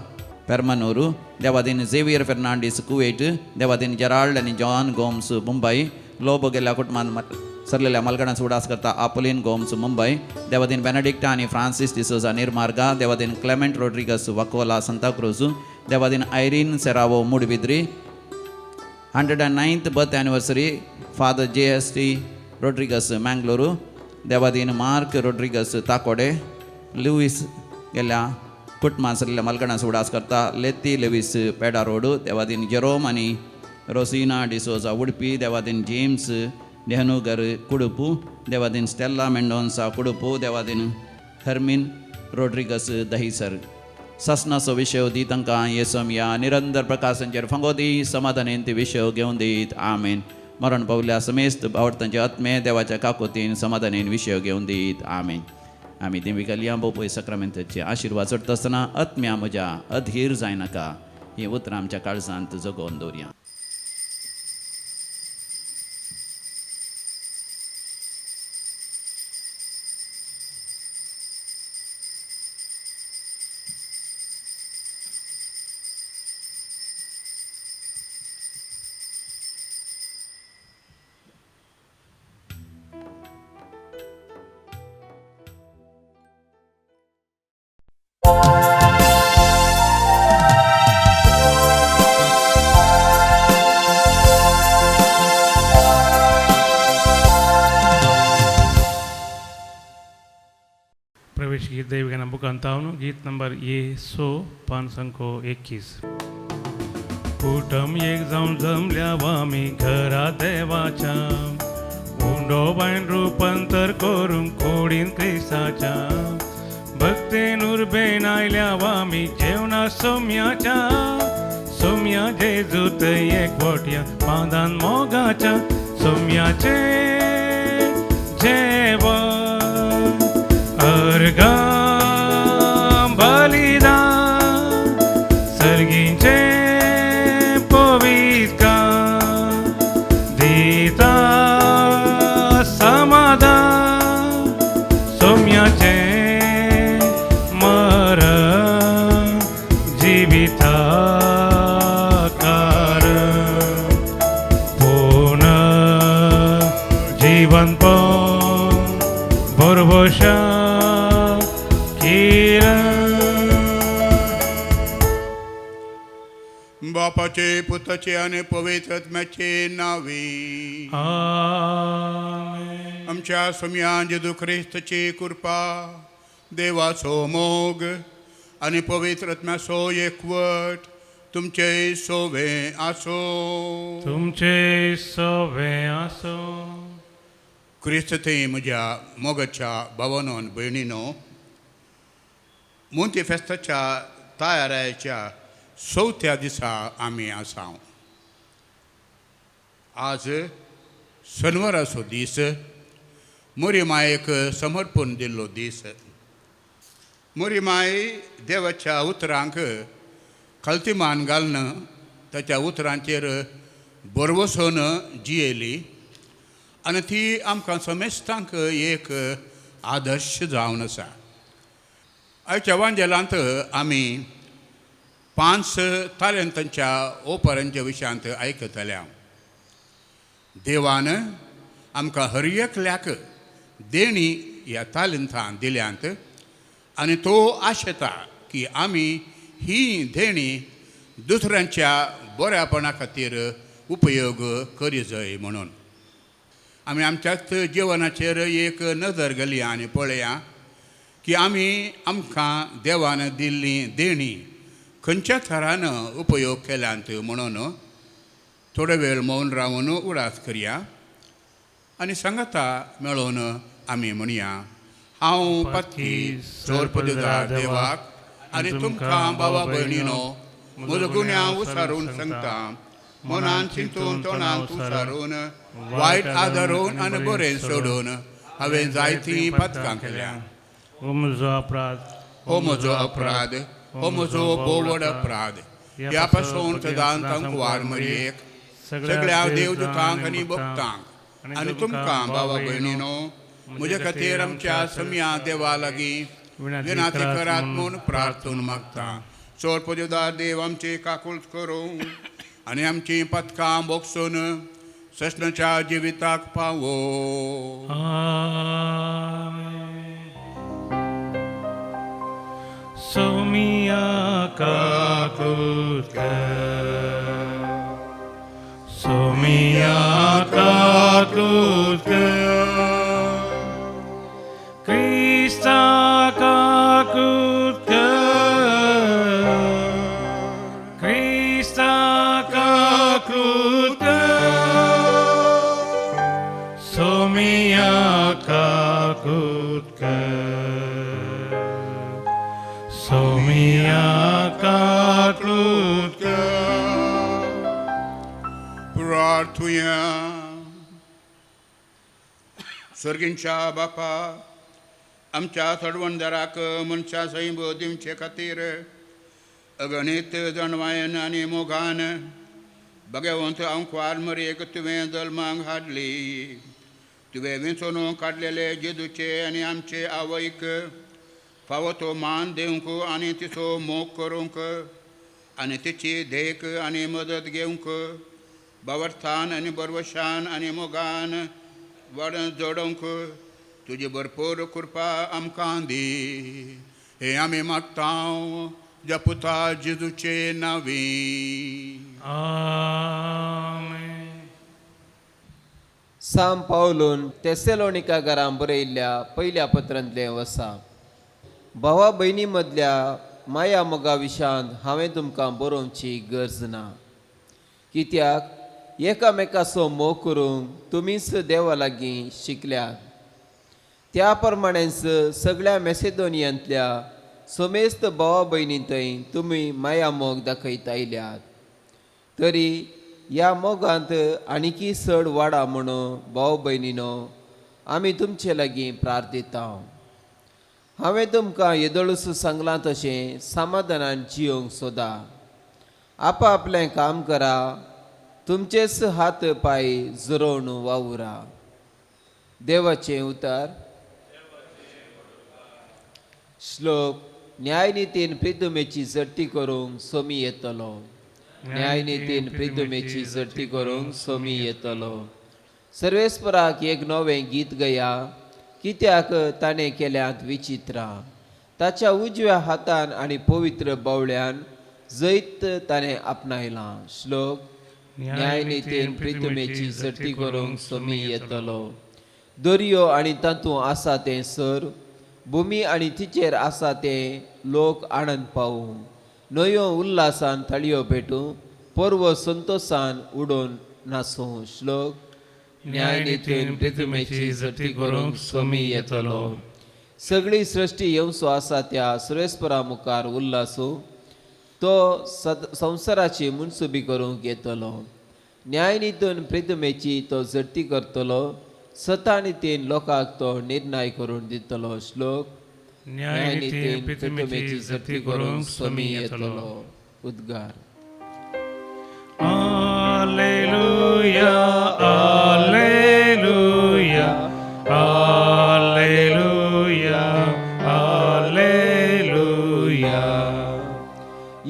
Permannur देवादीन झेवियर फेर्नांडीस कुवेट देवादीन जेराल्ड आनी जॉन गोम्स मुंबई लोब गेल्ल्या कुटुंबांत सरलेल्या मलगडांच उडास करता आपोलिन गोम्स मुंबई देवादीन बेनेडिक्टा आनी फ्रांसीस डिसोजा निर्मार्गा देवादीन क्लेमेंट रोड्रिगस वाकोला सांताक्रूज देवादीन Irene Serrao Moodbidri 109th birth anniversary father JST Rodrigues Mangaluru देवादीन मार्क रोड्रिगस ताकोडे लुईस गेल्या कुटुंबांत सरलेल्या मलगडांच उडास करता लेती लेविस पेडा रोड देवादीन जेरोम आनी रोसिना डिसोजा उडपी देवादीन जेम्स नेहनुगर कुडुपू देवादीन स्टेल्ला मेंडोन्सा कुडुपू देवादीन हर्मिन रोड्रिगस दहिसर ससनाचो विशय दी तांकां येसुम्या निरंतर प्रकाशांचेर फंगोदी समाधानेन ती विशय घेवन दीत आमेन मरण पावल्या समेस्त आवडतांचे आत्मे देवाच्या काकोतीन समाधानेन विशय घेवन दीत आमेन आमी देविकालिया बोपय सक्रामेंताचे आशिर्वाद चडटा आसतना आत्म्या म्हज्या अधीर जायनाका ही उतरां आमच्या काळजांत जगोवन दवरया प्रवेश गीत दैवगाना बुक 51 गीत नंबर ये 121. कुटुंब एक जाऊन जमल्या आम्ही घरा देवाच्या उंडो बायन रूपांतर करून कोडीन क्रिस्ताच्या भक्तीनूर बेन आयल्या आम्ही जेवणा सोम्याच्या सोम्या जेजूत एकवट्या पादान मोगाच्या सोम्याचे जेवण अर्गां बलिदान सर्गींचे पवित्र दिता समाधान सोम्याचे मरण जिविता कारण पूर्ण जीवन भरवशा बापाचे पुताचे आणि पवित्र आत्म्याचे नावे आमेन. आमच्या सम्या जेजू ख्रिस्ताची कृपा देवाचो मोग आणि पवित्र आत्म्याचो एकवट तुमचे सोवे आसो. तुमचे सवे आसो. क्रिस्त थंय म्हज्या मोगाच्या भावानो आनी भयणीनो, मोंती फेस्ताच्या तयारेच्या 4थ्या दिसा आमी आसा. आज शनिवाराचो दीस, मोरीमायेक समर्पण दिल्लो दीस. मोरीमाय देवाच्या उतरांक खालतीमान घालून ताच्या उतरांचेर बरवसून जियेली आनी ती आमकां समेस्तांक एक आदर्श जावन आसा. आयच्या वांजेलांत आमी 5 तालंतांच्या ओपरांच्या विशयांत आयकतल्या. देवान आमकां हर एकल्याक देणी ह्या तालंतां दिल्यांत आनी तो आशेता की आमी ही देणी दुसऱ्यांच्या बऱ्यापणा खातीर उपयोग करी जाय म्हणून. आमी आमच्याच जिवनाचेर एक नदर घालया आनी पळया की आमी आमकां देवान दिल्ली देणी खंयच्या थरान उपयोग केल्यांत म्हणून थोडे वेळ मौन रावन उडास करया आनी सांगाता मेळोन आमी म्हणया. हांव पत्की चोरपददार देवाक आनी तुमकां भावा भयणीनो म्हजो गुन्यांव उसारून सांगता. मनान चिंतून तोंडान उसारून वायट आदारून आनी बरें सोडून हांवें जायतीं पथकां केल्या. हो म्हजो अपराध, हो म्हजो अपराध, हो म्हजो बोवड अपराध. ह्या पासून सदांतांक वार मरयेक सगळ्या देवदूतांक आनी भक्तांक आनी तुमकां भावा भयणीनो म्हजे खातीर आमच्या सम्या देवा लागीं विनाती करात म्हूण प्रार्थून मागता. चोर पदवीदार देव आमची काकूळट करूं आनी आमची पथकां बोगसून ससनाच्या जिविताक पावो. सोमिया काकूट सोमिया काकूट क्रिस्ता काकूट क्रिस्ता काकूट सोमिया काकूट सोमिया काकूट प्रार्थुया. सर्गींच्या बापा, आमच्या सडवणदाराक मनशा सैब दिवचे खातीर अगणित जणवायन आनी मोगान भगवंत अंकवार मरेक तुवें जल्माक हाडली. तुवें वेंचून काडलेले जेजूचे आनी आमचे आवयक फावो तो मान दिवंक आनी तिचो मोग करूंक आनी तिची देख आनी मदत घेवंक बावर्थान आनी बरवशान आनी मोगान वाड जोडूंक तुजी भरपूर कृपा आमकां दी. हे आमी मागतां ज्या पुता जेजूचे नांवी. आमेन. साम पावलून तेसेलोनिका घरां बरयल्ल्या पयल्या पत्रांतलें वसा. भावा भयणी मदल्या माया मोगा विशांत हांवें तुमकां बरोवची गरज ना, कित्याक एकामेकाचो मोग करूंक तुमीच देवा लागीं शिकल्यात. त्या प्रमाणेच सगळ्या मॅसेडोनियांतल्या सोमेस्त भावा भयणी थंय तुमी माया मोग दाखयत आयल्यात. तरी ह्या मोगांत आनिकी चड वाडा म्हणून भाव भयणीनो आमी तुमचे लागीं प्रार्थिता. हांवें तुमकां येदोळूच सांगलां तशें समाधानान जियोंक सोदा. आपआपलें काम करा, तुमचेच हात पांय जुरोवन वावुरा. देवाचें उतर. श्लोक. न्यायनितीन प्रितुमेची जट्टी करूंक सोमी येतलो. न्यायनितीन प्रितुमेची जट्टी करूंक सोमी येतलो. सर्वेस्पराक एक नवें गीत गया, कित्याक ताणें केल्यांत विचित्रां. ताच्या उजव्या हातान आनी पवित्र बावळ्यान जैत ताणें आपणायलां. श्लोक. न्यायनितीन प्रितुमेची जट्टी करूंक सोमी येतलो. दर्यो आनी तातूंत आसा तें सर, भुमी आनी तिचेर आसा ते लोक आनंद पावूं. न्हंयो उल्हासान तळयो पेटूं, पर्व संतोषान उडोवन नासूं. श्लोक. न्यायनितीन प्रितुमेची जट्टी करूंक सोमी येतलो. सगळी सृश्टी येवसो आसा त्या सर्वेस्परा मुखार उल्हासूं. तो संवसाराची मुनसुबी करूंक येतलो. न्यायनितीन प्रितुमेची तो जट्टी करतलो. सतानितीन लोकांक तो निर्णय करून दितलो. श्लोक. न्यायनितीन प्रितुमेची जट्टी करूंक सोमी येतलो. उद्गार. Alleluia, Alleluia, Alleluia, Alleluia.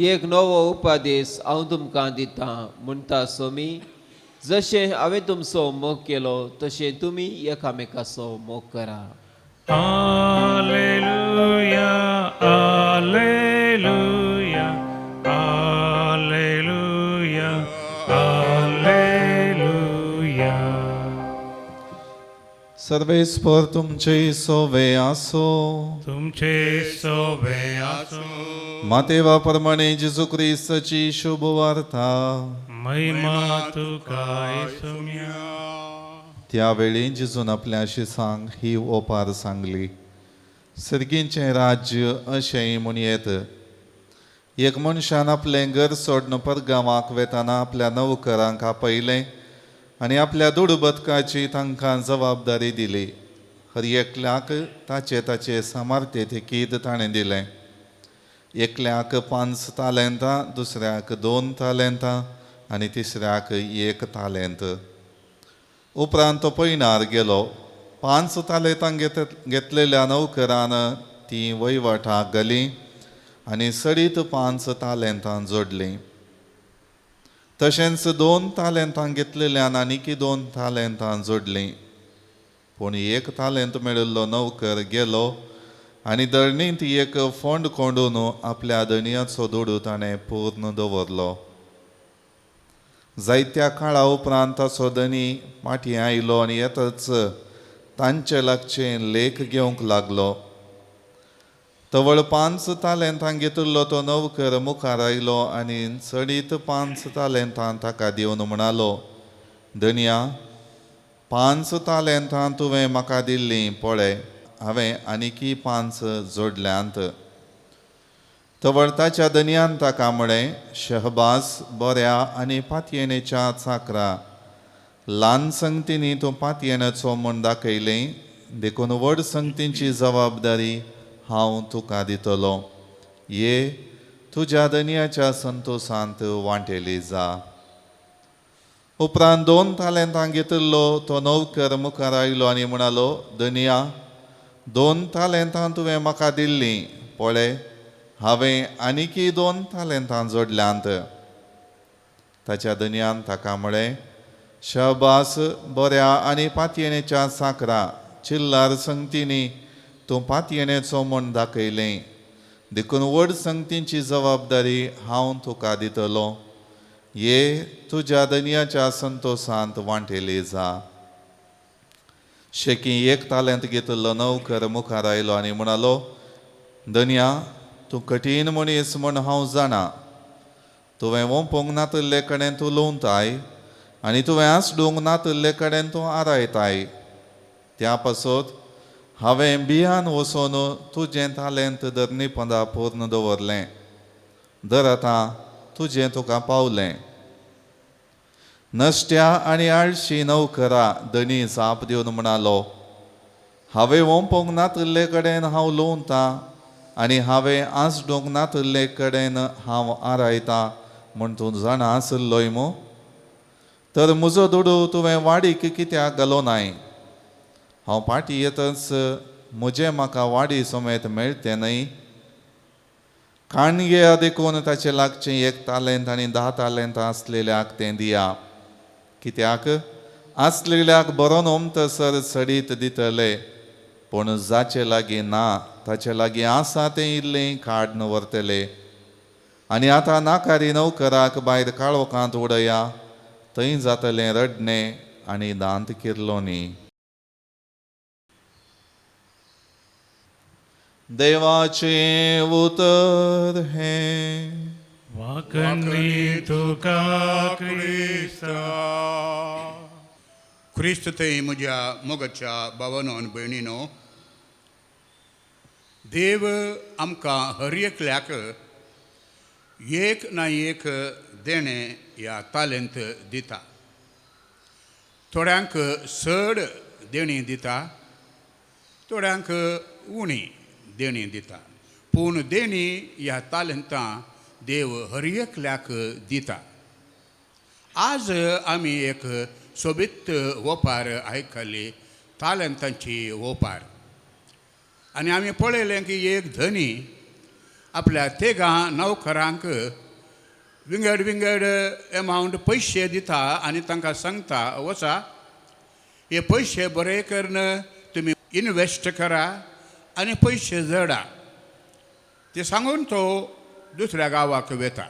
एक नवो उपादेश हांव तुमकां दितां म्हणटा सोमी. जशें हांवें तुमचो मोग केलो तशें तुमी एकामेकाचो मोग करा. Alleluia, Alleluia, Alleluia, Alleluia. सर्वेस्पर तुमचे सोवे आसो. तुमचे सोबे आसो. मातेवा प्रमाणे जेजू ख्रिस्ताची शुभ वार्ता. महिमा तुका येसुम्या. त्यावेळी जेजून आपल्या शिसांक ही ओपार सांगली. सर्गींचें राज्य अशें म्हूण येत. एक मनशान आपलें घर सोडून परगांवाक वेताना आपल्या नौकरांक आपयलें आनी आपल्या दूड बदकाची तांकां जबाबदारी दिली. हर एकल्याक ताचे ताचे सामर्थ्य तेकीत ताणें दिलें. एकल्याक 5 तालेंतां, दुसऱ्याक 2 तालेंतां आनी तिसऱ्याक 1 तालेंत. उपरांत तो पयणार गेलो. 5 तालेंतां घेतलेल्या नौकरान ती वयवटाक घाली आनी सडीत 5 तालेंतां जोडलीं. तशेंच 2 तालेंतां घेतलेल्यान आनीक 2 तालेंतां जोडलीं. पूण 1 तालेंत मेळिल्लो नौकर गेलो आनी दळणींत एक फोंड कोंडून आपल्या धणयाचो दोडू ताणें पूर्ण दवरलो. जायत्या काळा उपरांत ताचो धनी फाटीं आयलो आनी येतच तांचे लागचें लेख घेवंक लागलो. तवळ 5 तालेंतां घेतिल्लो तो नौकर मुखार आयलो आनी सडीत 5 तालेंतां ताका दिवन म्हणालो, धन्या, 5 तालेंतां तुवें म्हाका दिल्लीं, पळय हांवें आनीकी 5 जोडल्यांत. तवळ ताच्या धन्यान ताका म्हळें, शहबास, बऱ्या आनी पातयेणेच्या चाकरा. ल्हान संगतींनी तूं पातयेणाचो म्हूण दाखयलें, देखून व्हड संगतींची जबाबदारी हांव तुका दितलो. ये तुज्या धन्याच्या संतोशांत वांटेली जा. उपरांत 2 तालेंतां घेतिल्लो तो नौकर मुखार आयलो आनी म्हणालो, धन्या, 2 तालेंतां तुवें म्हाका दिल्लीं, पळय हांवें आनीकी 2 तालेंतां जोडल्यांत. ताच्या धन्यान ताका म्हळें, शहबास, बऱ्या आनी पातयेणेच्या साकरा. चिल्लार संगतींनी तूं पातयेणेचो म्हूण दाखयलें, देखून व्हड संगतींची जबाबदारी हांव तुका दितलो. ये तुज्या दनयाच्या संतोषांत वांटेली जा. शेकी 1 तालंत घेतिल्लो नौकर मुखार आयलो आनी म्हणालो, दनया, तूं कठीण मनीस म्हूण हांव जाणा. तुवें ओंपूंक नातिल्ले कडेन तूं लोवताय आनी तुवें आसडूंक नातिल्ले कडेन तूं आरायताय. त्या पासत हांवें बियान वचून तुजें तालेंत दर 9 पूर्ण दवरलें. दर आतां तुजें तुका पावलें. नश्ट्या आनी आळशी नौकरा दनी जाप दिवन म्हणालो, हांवें ओंपूंक नातिल्ले कडेन हांव लोवतां आनी हांवें आसडूंक नातिल्ले कडेन हांव आरायतां म्हूण तूं जाणा आसलोय मू. तर म्हजो दुडू तुवें वाडीक कित्याक घालोनाय? हांव पाटी येतच म्हजें म्हाका वाडी समेत मेळटें न्हय. काणगे देखून ताचे लागचें 1 तालंत आनी 10 तालंतां आसलेल्याक तें दिया. कित्याक आसलेल्याक बरो नोमतसर सडीत दितले, पूण जाचे लागीं ना ताचे लागीं आसा तें इल्लें काडून व्हरतले. आनी आतां नाकारी नौकराक भायर काळोखांत उडया, थंय जातलें रडणें आनी दांत किर्लोनी. देवाचें उतर हें. वाकणली तुका क्रिस्ता. ख्रिस्त थंय म्हज्या मोगाच्या भावांनो आनी भयणीनो, देव आमकां हर एकल्याक एक ना एक देणें ह्या तालंत दिता. थोड्यांक चड देणी दिता, थोड्यांक उणी देणी दिता. पूण देणी ह्या तालंतां देव हर एकल्याक दिता. आज आमी एक सोबीत ओपार आयकली, तालंतांची ओपार. आनी आमी पळयलें की एक धनी आपल्या तेगां नौकरांक विंगड विंगड एमावंट पयशे दिता आनी तांकां सांगता, वचा हे पयशे बरे करून तुमी इनवेस्ट करा आनी पयशे जडा. ते सांगून तो दुसऱ्या गांवाक वेता.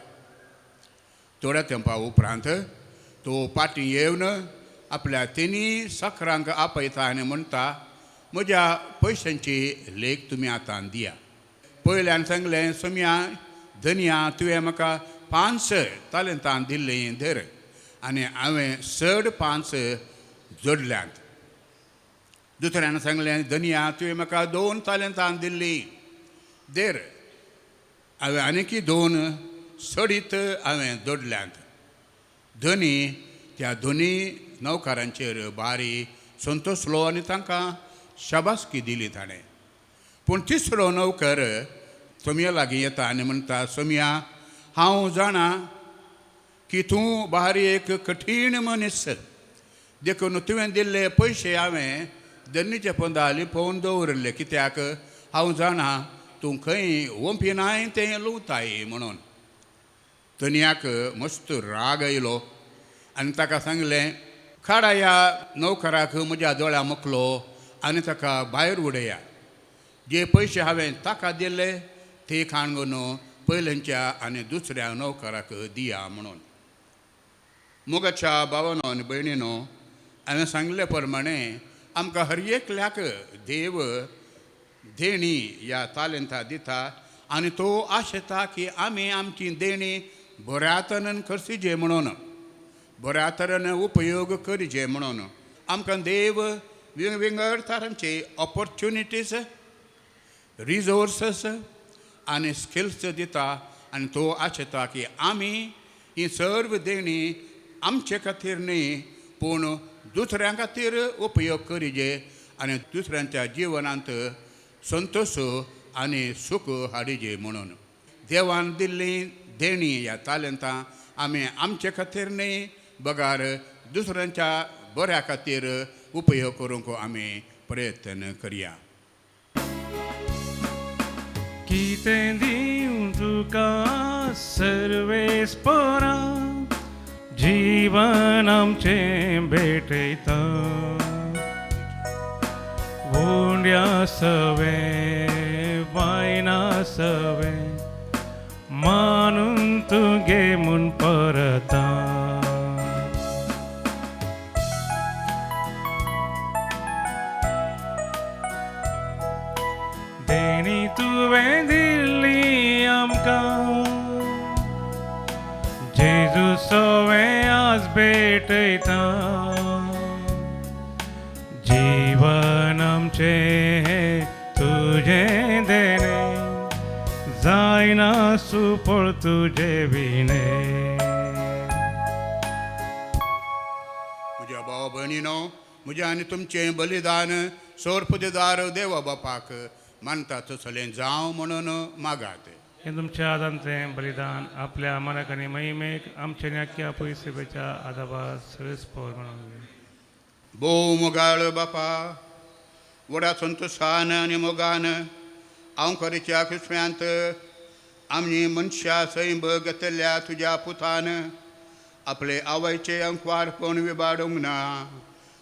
थोड्या तेंपा उपरांत तो पाटी येवन आपल्या तिनी सकरांक आपयता आनी म्हणटा, म्हज्या पयशांची लेख तुमी आतां दिया. पयल्यान सांगलें, सोम्या धनिया, तुवें म्हाका 5 तालंतां दिल्लीं धर आनी हांवें चड 5 जोडल्यांत. दुसऱ्यान सांगलें, धनिया, तुवें म्हाका 2 तालंतां दिल्लीं धर, हांवें आनीक 2 सडीत हांवें जोडल्यांत. धनी त्या दोनी नौकारांचेर बारी संतोसलो आनी तांकां शाबासकी दिली ताणें. पूण तिसरो नौकर सोम्या लागीं येता आनी म्हणटा, सोम्या, हांव जाणा की तूं बारी एक कठीण मनीस, देखून तुवें दिल्ले पयशे हांवें दनीचे पोंदा लिपोवन दवरले, कित्याक हांव जाणा तूं खंय ओंपिनाय तें लुवताय म्हणून. धनियाक मस्त राग आयलो आनी ताका सांगलें, काडा ह्या नौकराक म्हज्या दोळ्या मुकलो आनी ताका भायर उडया. जे पयशे हांवें ताका दिले ते खाणगून पयलींच्या आनी दुसऱ्या नौकराक दिया म्हणून. मोगाच्या भावांनो आनी भयणीनो, हांवें सांगले प्रमाणें आमकां हर एकल्याक देव देणी ह्या तालंतां दिता आनी तो आशेता की आमी आमची देणी बऱ्या तरेन करचे म्हणून, बऱ्या तरेन उपयोग करचे म्हणून. आमकां देव वेगवेगळ्या तरांचे ऑपॉर्च्युनिटीज, रिसोर्सीस आनी स्किल्स दिता आनी तो आशेता की आमी ही सर्व देणी आमचे खातीर न्ही पूण दुसऱ्यां खातीर उपयोग करचे आनी दुसऱ्यांच्या जिवनांत संतोश आनी सूख हाडचे म्हणून. देवान दिल्ली देणी ह्या तालंतां आमी आमचे खातीर न्ही बगार दुसऱ्यांच्या बऱ्या खातीर उपयोग करूंक आमी प्रयत्न करया. कितें दिवं तुका सर्वेस्परा, जीवन आमचें भेटयता. उंड्या सवे वायना सवे मानून तुगे म्हूण परता देणी तुवें दिल्ली आमकां जेजू सोवें आज भेटयता जीवन आमचें तुजें देणे जायना सुपळ तुजे विणे म्हज्या भाव भयणीनो म्हजें आनी तुमचें बलिदान सोरपुजेदार देवा बापाक मानता तसलें जावं म्हणून मागात. हे तुमच्या आदांतें बलिदान आपल्या मनाक आनी महिमेक आमचे नाक्या पयसेच्या आदाबाद सळसपोर म्हणून भोव मोगाळ बापा व्हडा संतोशान आनी मोगान हांव खरेच्या क्रिस्म्यांत आमची मनशां सैम घेतल्या तुज्या पुतान आपले आवयचे अंकवारपण विबाडूंक ना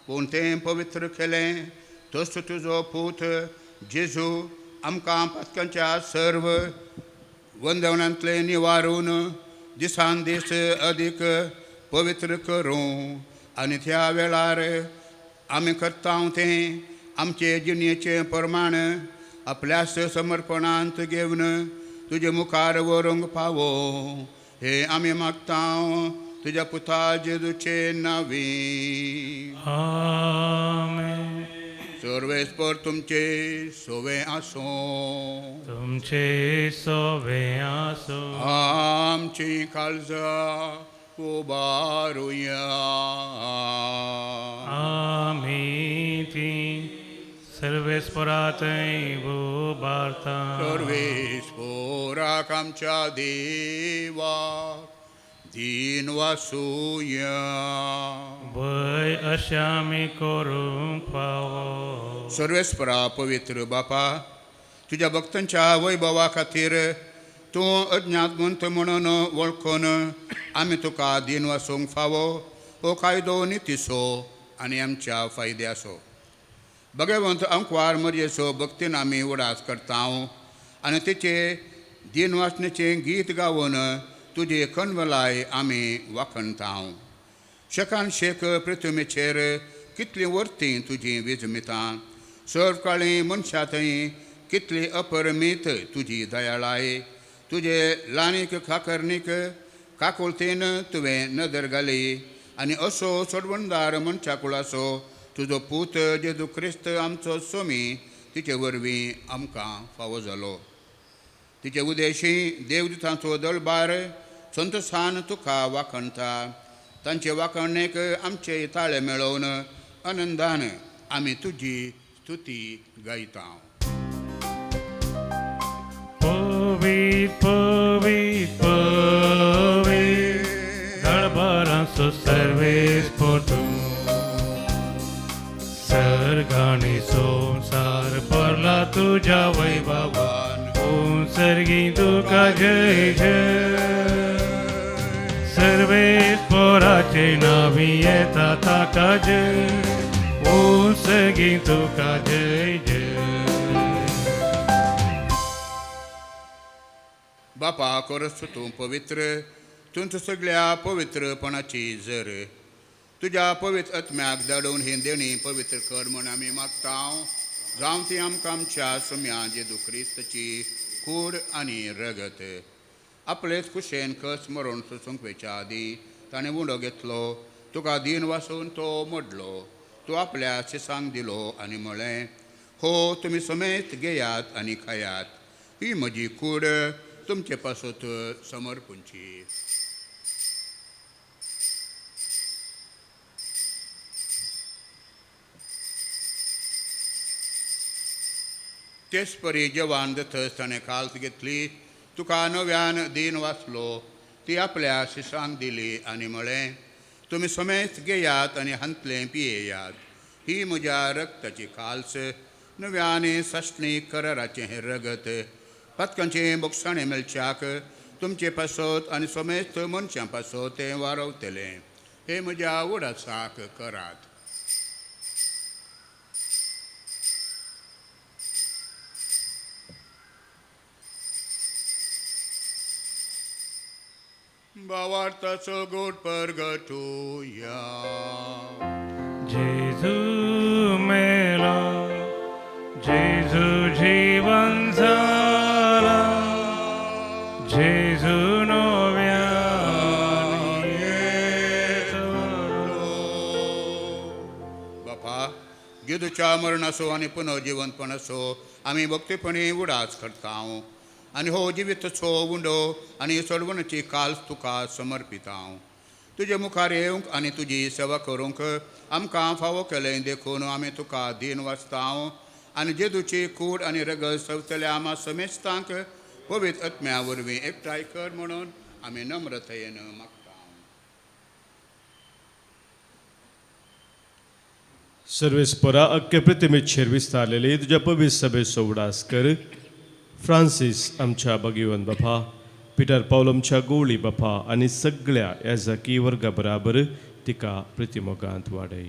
पूण तें पवित्र केलें तस तुजो पूत जेजू आमकां पातकांच्या सर्व वंदवनांतले निवारून दिसान दीस अदीक पवित्र करूं आनी त्या वेळार आमी करता तें आमचे जिणेचें प्रमाण आपल्याच समर्पणांत घेवन तुजे मुखार व्हरूंक फावो हे आमी मागता तुज्या पुता जेजूचे नांवी. आमेन. सर्वेस्पर तुमचे सोवे आसूं तुमचे सोवे आसूं आमची काळजां उबारुया आमी ती सर्वेस्परातय उबारता सर्वेस्पराक आमच्या देवा दीन वासुया भय अशें आमी करूंक फावो. सर्वेस्परा पवित्र बापा तुज्या भक्तांच्या वैभवा खातीर तूं अज्ञातमंत म्हणून वळखून आमी तुका दीन वासूंक फावो हो कायदो नितीसो आनी आमच्या फायद्याचो. भगवंत अंकवार मर्येचो भक्तीन आमी उडास करता आनी तिचे दीन वासणेचें गीत गावन तुजे कणवलाय आमी वाखणता. शेकान शेक पृथ्वीचेर कितलीं वर्तीं तुजीं विजमितां सर्वकाळी मनशांतय कितली अपरमीत तुजी दयाळाय तुजे ल्हानीक खाकर्णीक काकुळतीन तुवें नदर घाली आनी असो सोडवणदार मनशा कुळाचो तुजो पूत जेजू क्रिस्त आमचो सोमी तिचे वरवीं आमकां फावो जालो. तिचे उदेशी देवदूतांचो दळबार संतोशान तुका वाखणटा तांचे वाखणणेक आमचे ताळे मेळोवन आनंदान आमी तुजी स्तुती गायता. पवित पवित पवित दळबारांचो सर्वेस्पर तूं सर्गांनी संसार भरला तुज्या वैभवान सर्गी तुका जय जय सर्वेस्पराचे नावी येता ताका जय सर्गी तुका जय जय. बापा कोरस तूं पवित्र तुमच्या सगळ्या पवित्रपणाची जर तुज्या पवित्र आत्म्याक धाडून ही देणी पवित्र कर म्हूण आमी मागता जावं ती आमकां आमच्या सोम्या जेजू क्रिस्ताची कूड आनी रगत. आपलेच कुशेन कस मरून सोसूंक वेच्या आदीं ताणें उंडो घेतलो तुका दीन वासून तो मोडलो तूं आपल्या शिसांक दिलो आनी म्हळें हो तुमी समेत घेयात आनी खायात ही म्हजी कूड तुमचे पासत समर्पूंची. तेच परी जेवान दथस ताणें काल्त घेतली तुका नव्यान दीन वाचलो ती आपल्या शिसांक दिली आनी म्हळें तुमी समेत घेयात आनी हांतलें पियेयात ही म्हज्या रक्ताची काल्स नव्याने साश्णी कराराचें हें रगत पातकांचें बोगसाणें मेळच्याक तुमचे पासत आनी समेत मनशां पासत तें वारवतलें हे म्हज्या उडासाक करात. भावार्थाचं गोड परगटूया. जेजू मेला, जेजू जीवन झाला, जेजू नव्याने येतो. बापा, गिदूच्या मरणासो आणि पुनर्जीवनपण असो आम्ही भक्तीपणे उडाच करताव आणि हो जिवितचो उंडो आणि सोडवणची काल तुका समर्पिताव. तुझे मुखार येवंक आणि तुझी सेवा करूंक आमकां फावो केलें देखून आमी तुका दिन वाचताव आणि जेजूची कूड आणि रगत सवतल्या आम्हा समेस्तांक पवित्र आत्म्या वरवीं एकठांय कर म्हणून आमी नम्रतेन मागताव. सर्वेस्परा अख्खे प्रतिमेचेर विस्तारलेली तुझ्या पवित्र सभेचो उडास कर. फ्रांसीस आमच्या भगिवन बापा, पिटर पौल आमच्या गोळी बापा आणि सगळ्या याजकी वर्गा बराबर तिका प्रतिमोगांत वाडय.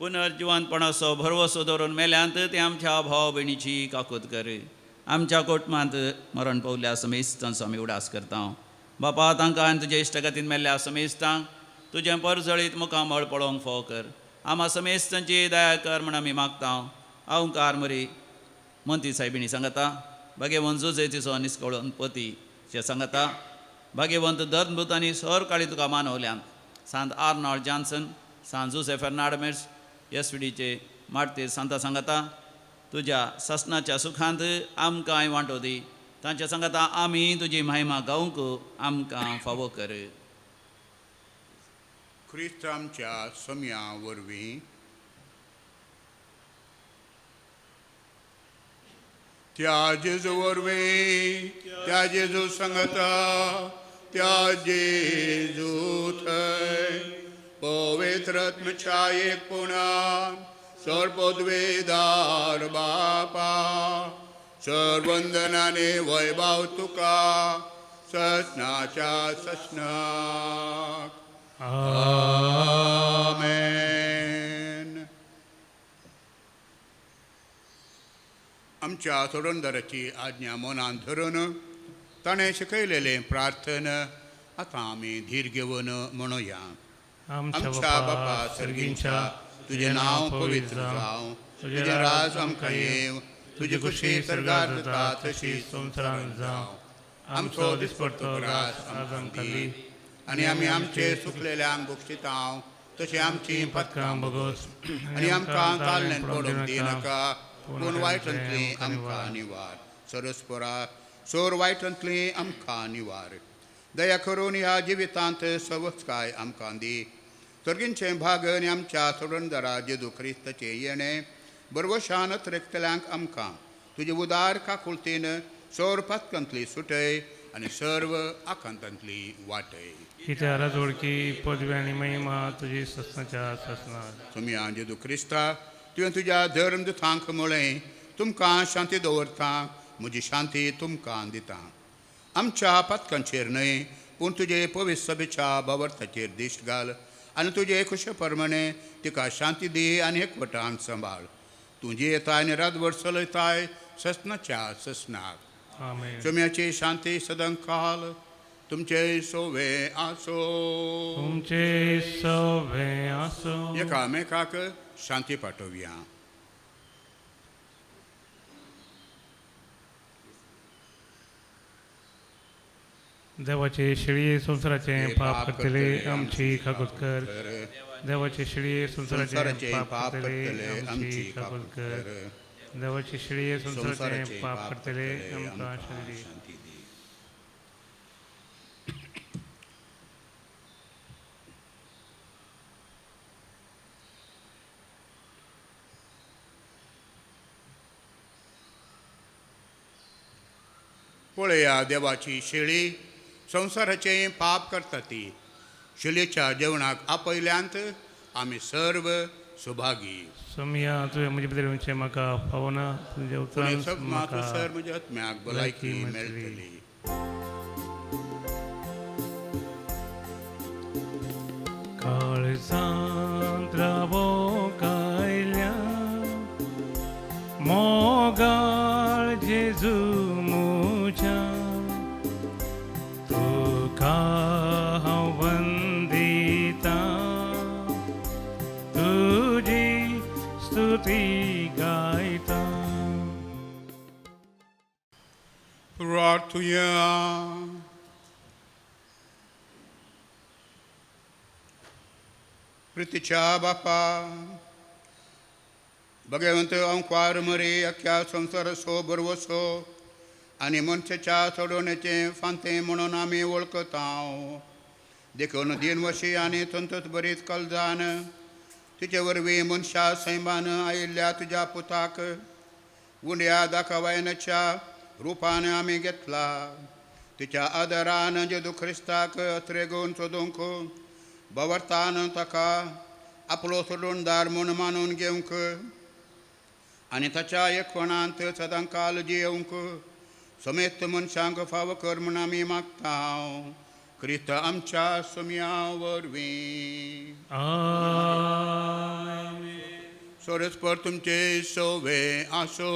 पुनर्जिवनपणाचो भरवसो धरून मेल्यांत ते आमच्या भाव भयणीची काकूत कर. आमच्या कुटुंबांत मरण पावल्या समेस्तांचो आमी उडास करता. बापा, तांकां आनी तुज्या इश्टगतीन मेल्ल्या समेस्तांक तुजें परजळीत मुखामळ पळोवंक फाव कर. आम्हा समेस्तांची दया कर म्हण आमी मागता. अवंकार मरी मंती सायबिणी सांगता, भाग्यवंत जोजेतीचो निस्कळून पतीचे सांगता, भाग्यवंत धर्मभूत आनी सर काळी तुका मानवल्यान सांत आर्नॉल्ड जॉन्सन, सांत जोसेफ फेर्नांडीस एसपीडीचे मारते सांता सांगता, तुज्या ससनाच्या सुखांत आमकांय वांटो दी. तांच्या सांगता आमी तुजी महिमा गावंक आमकां फावो कर. ख्रिस्त आमच्या सम्या वरवीं त्या जेजू वरवीं, त्या जेजू संगता, त्या जेजू थंय पवित्र आत्म्याच्या एकपणान सर्वोद्वेदार बापा, सर्वंदनाने वैभव तुका ससनाच्या ससनाक. आमेन. आमच्या सोडूनदाराची आज्ञा मनान धरून ताणें शिकयलेलें प्रार्थना आतां आमी धीर घेवन म्हणुया. आमच्या बापा सर्गींच्या, तुजें नांव पवित्र जावं, तुजें राज आमकां येव, तुजी खुशी सर्गार जाता तशी संवसारांत जावं. आमचो दिसपडटो रास आमकां दी आणि आमी आमचे सुकलेल्यांक बक्षितांव तशी आमची पथकां भोगोस आणि आमकां ताल्लें पडूंक दिनाका, पूण वायटांतली आमकां निवार. सरस्परा सोर वायटांतली आमकां निवार. दया करून ह्या जिवितांत सवस्काय आमकां दी. सर्गींचे भाग आनी आमच्या सोडूनदारा जेजू क्रिस्ताचे येणें बरवशान त्रेकतल्यांक आमकां तुजे उदार काकुळतीन सोर पथकांतली सुटय आणि सर्व आकांतांतली वाटय. कित्या राजवडकी पदवी आनी महिमा तुजी ससनाच्या ससनार. तुमया जेजू क्रिस्ता, तुवें तुज्या धर्मदुतांक म्हळें, तुमकां शांती दवरता, म्हजी शांती तुमकां दिता. आमच्या पथकांचेर न्हय पूण तुजे पवित्र सभेच्या भावार्थाचेर दिश्ट घाल आनी तुजे खुशे प्रमाणे तिका शांती दी आनी एकवटान सांबाळ. तुजी येताय आनी रातभर चलयताय ससनाच्या ससनाक. आमेन. तुमयाची शांती सदांकाल तुमचे सोवे आसो. तुमचे सवे आसो. एकामेकाक शांती पाठोवया. देवाचे शिळये संसाराचे पाप करतले आमची काकूत कर. देवाचे शिळये संसाराचे पाप करतले आमची काकूत कर. देवाचे शिळये संसाराचे पाप करतले आमकां शांती. पळया देवाची शेळी संसाराचे पाप करता ती. शेळयेच्या जेवणाक आपयल्यांत आमी सर्व सुभागी. सम्या तुवें म्हजे भितर म्हाका फावना, तुज्या उतरान म्हाका सर म्हज्या आत्म्याक भलायकी मेळटली. काळजांत रावो कायल्या मोगाळ जेजू मुझ्या, स्तुती गायता प्रार्थूया. प्रीतीच्या बापा भगवंत अंकार मरे अख्ख्या संसार सो बरवसो आणि मनशाच्या सोडवण्याचे फांते म्हणून आम्ही वळखता देखून दिनवशी आणि तंतत बरीच कलजान तुझे वरवी मनशा सैमान आयिल्ल्या तुझ्या पुताक उंड्या दाखवायनाच्या रूपाने आम्ही घेतला तिच्या आदरान जेदू ख्रिस्ताक त्रेगून सोदूंक बवरतान ताका आपलो सोडूनदार म्हूण मानून घेवंक आनी ताच्या एकवणांत सदांकाल जियोंक समेत मनशांक फाव कर म्हूण आमी मागता क्रिस्त आमच्या सुमया वरवीं. सोरस्पर तुमचे सोवे आसो.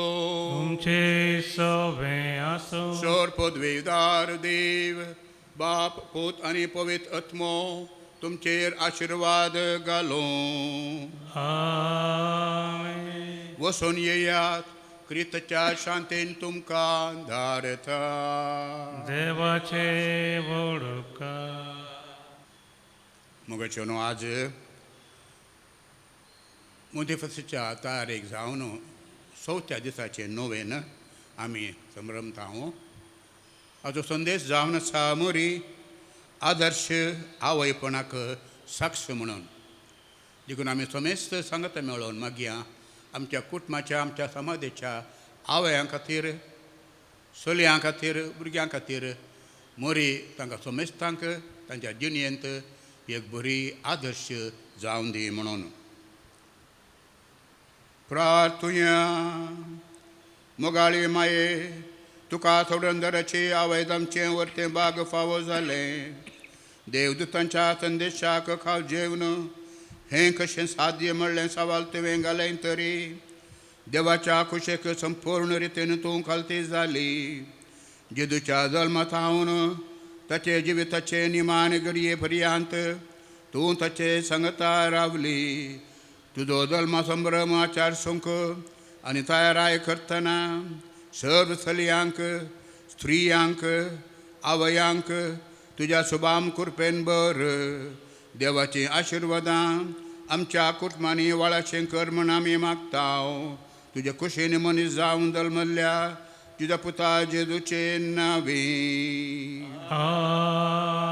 तुमचे सवे असो. सोर पदवीदार देव बाप पूत आनी पवित्र आत्मो तुमचेर आशीर्वाद घालो. आमेन. वसून येयात क्रिस्ताच्या शांतेन तुमकां धाडता. देवाचे वडका. मगचेनो आज मुंतेफसाच्या तारीख जावन 4थ्या दिसाचे नोवेन आमी संभ्रमता. हाचो संदेश जावन आसा मोरी आदर्श आवयपणाक साक्ष म्हणून देखून आमी समेस्त सांगत मेळोन मागया आमच्या कुटुंबाच्या आमच्या समाजाच्या आवयां खातीर चलयां खातीर भुरग्यां खातीर मोरी तांकां समेस्तांक तांच्या जिणेंत एक बरी आदर्श जावन दी म्हणून प्रार्थुया. मोगाळी माये तुका थोडंदराची आवय आमचे वर्ते बाग फावो जालें. देवदूतांच्या संदेशाक खाव जेवण हें कशें साध्य म्हणलें सवाल तुवें घालें तरी देवाच्या कुशेक संपूर्ण रितीन तूं खालती जाली. जेदूच्या जल्मात हावन ताचे जिविताचे निमाण घडये पर्यंत तूं ताचे संगता रावली. तुजो जल्म संभ्रम आचार सुंक आनी तयाराय करतना सर्व चलयांक स्त्रियांक आवयांक तुज्या शुभाम कृपेन बर. देवाची आशिर्वादां आमच्या कुटुंबांनी वाळाशें कर म्हूण आमी मागता. तुज्या कुशीन मनीस जावन जल्मल्ल्या तुज्या पुता जेजूचे नांवी. आमेन.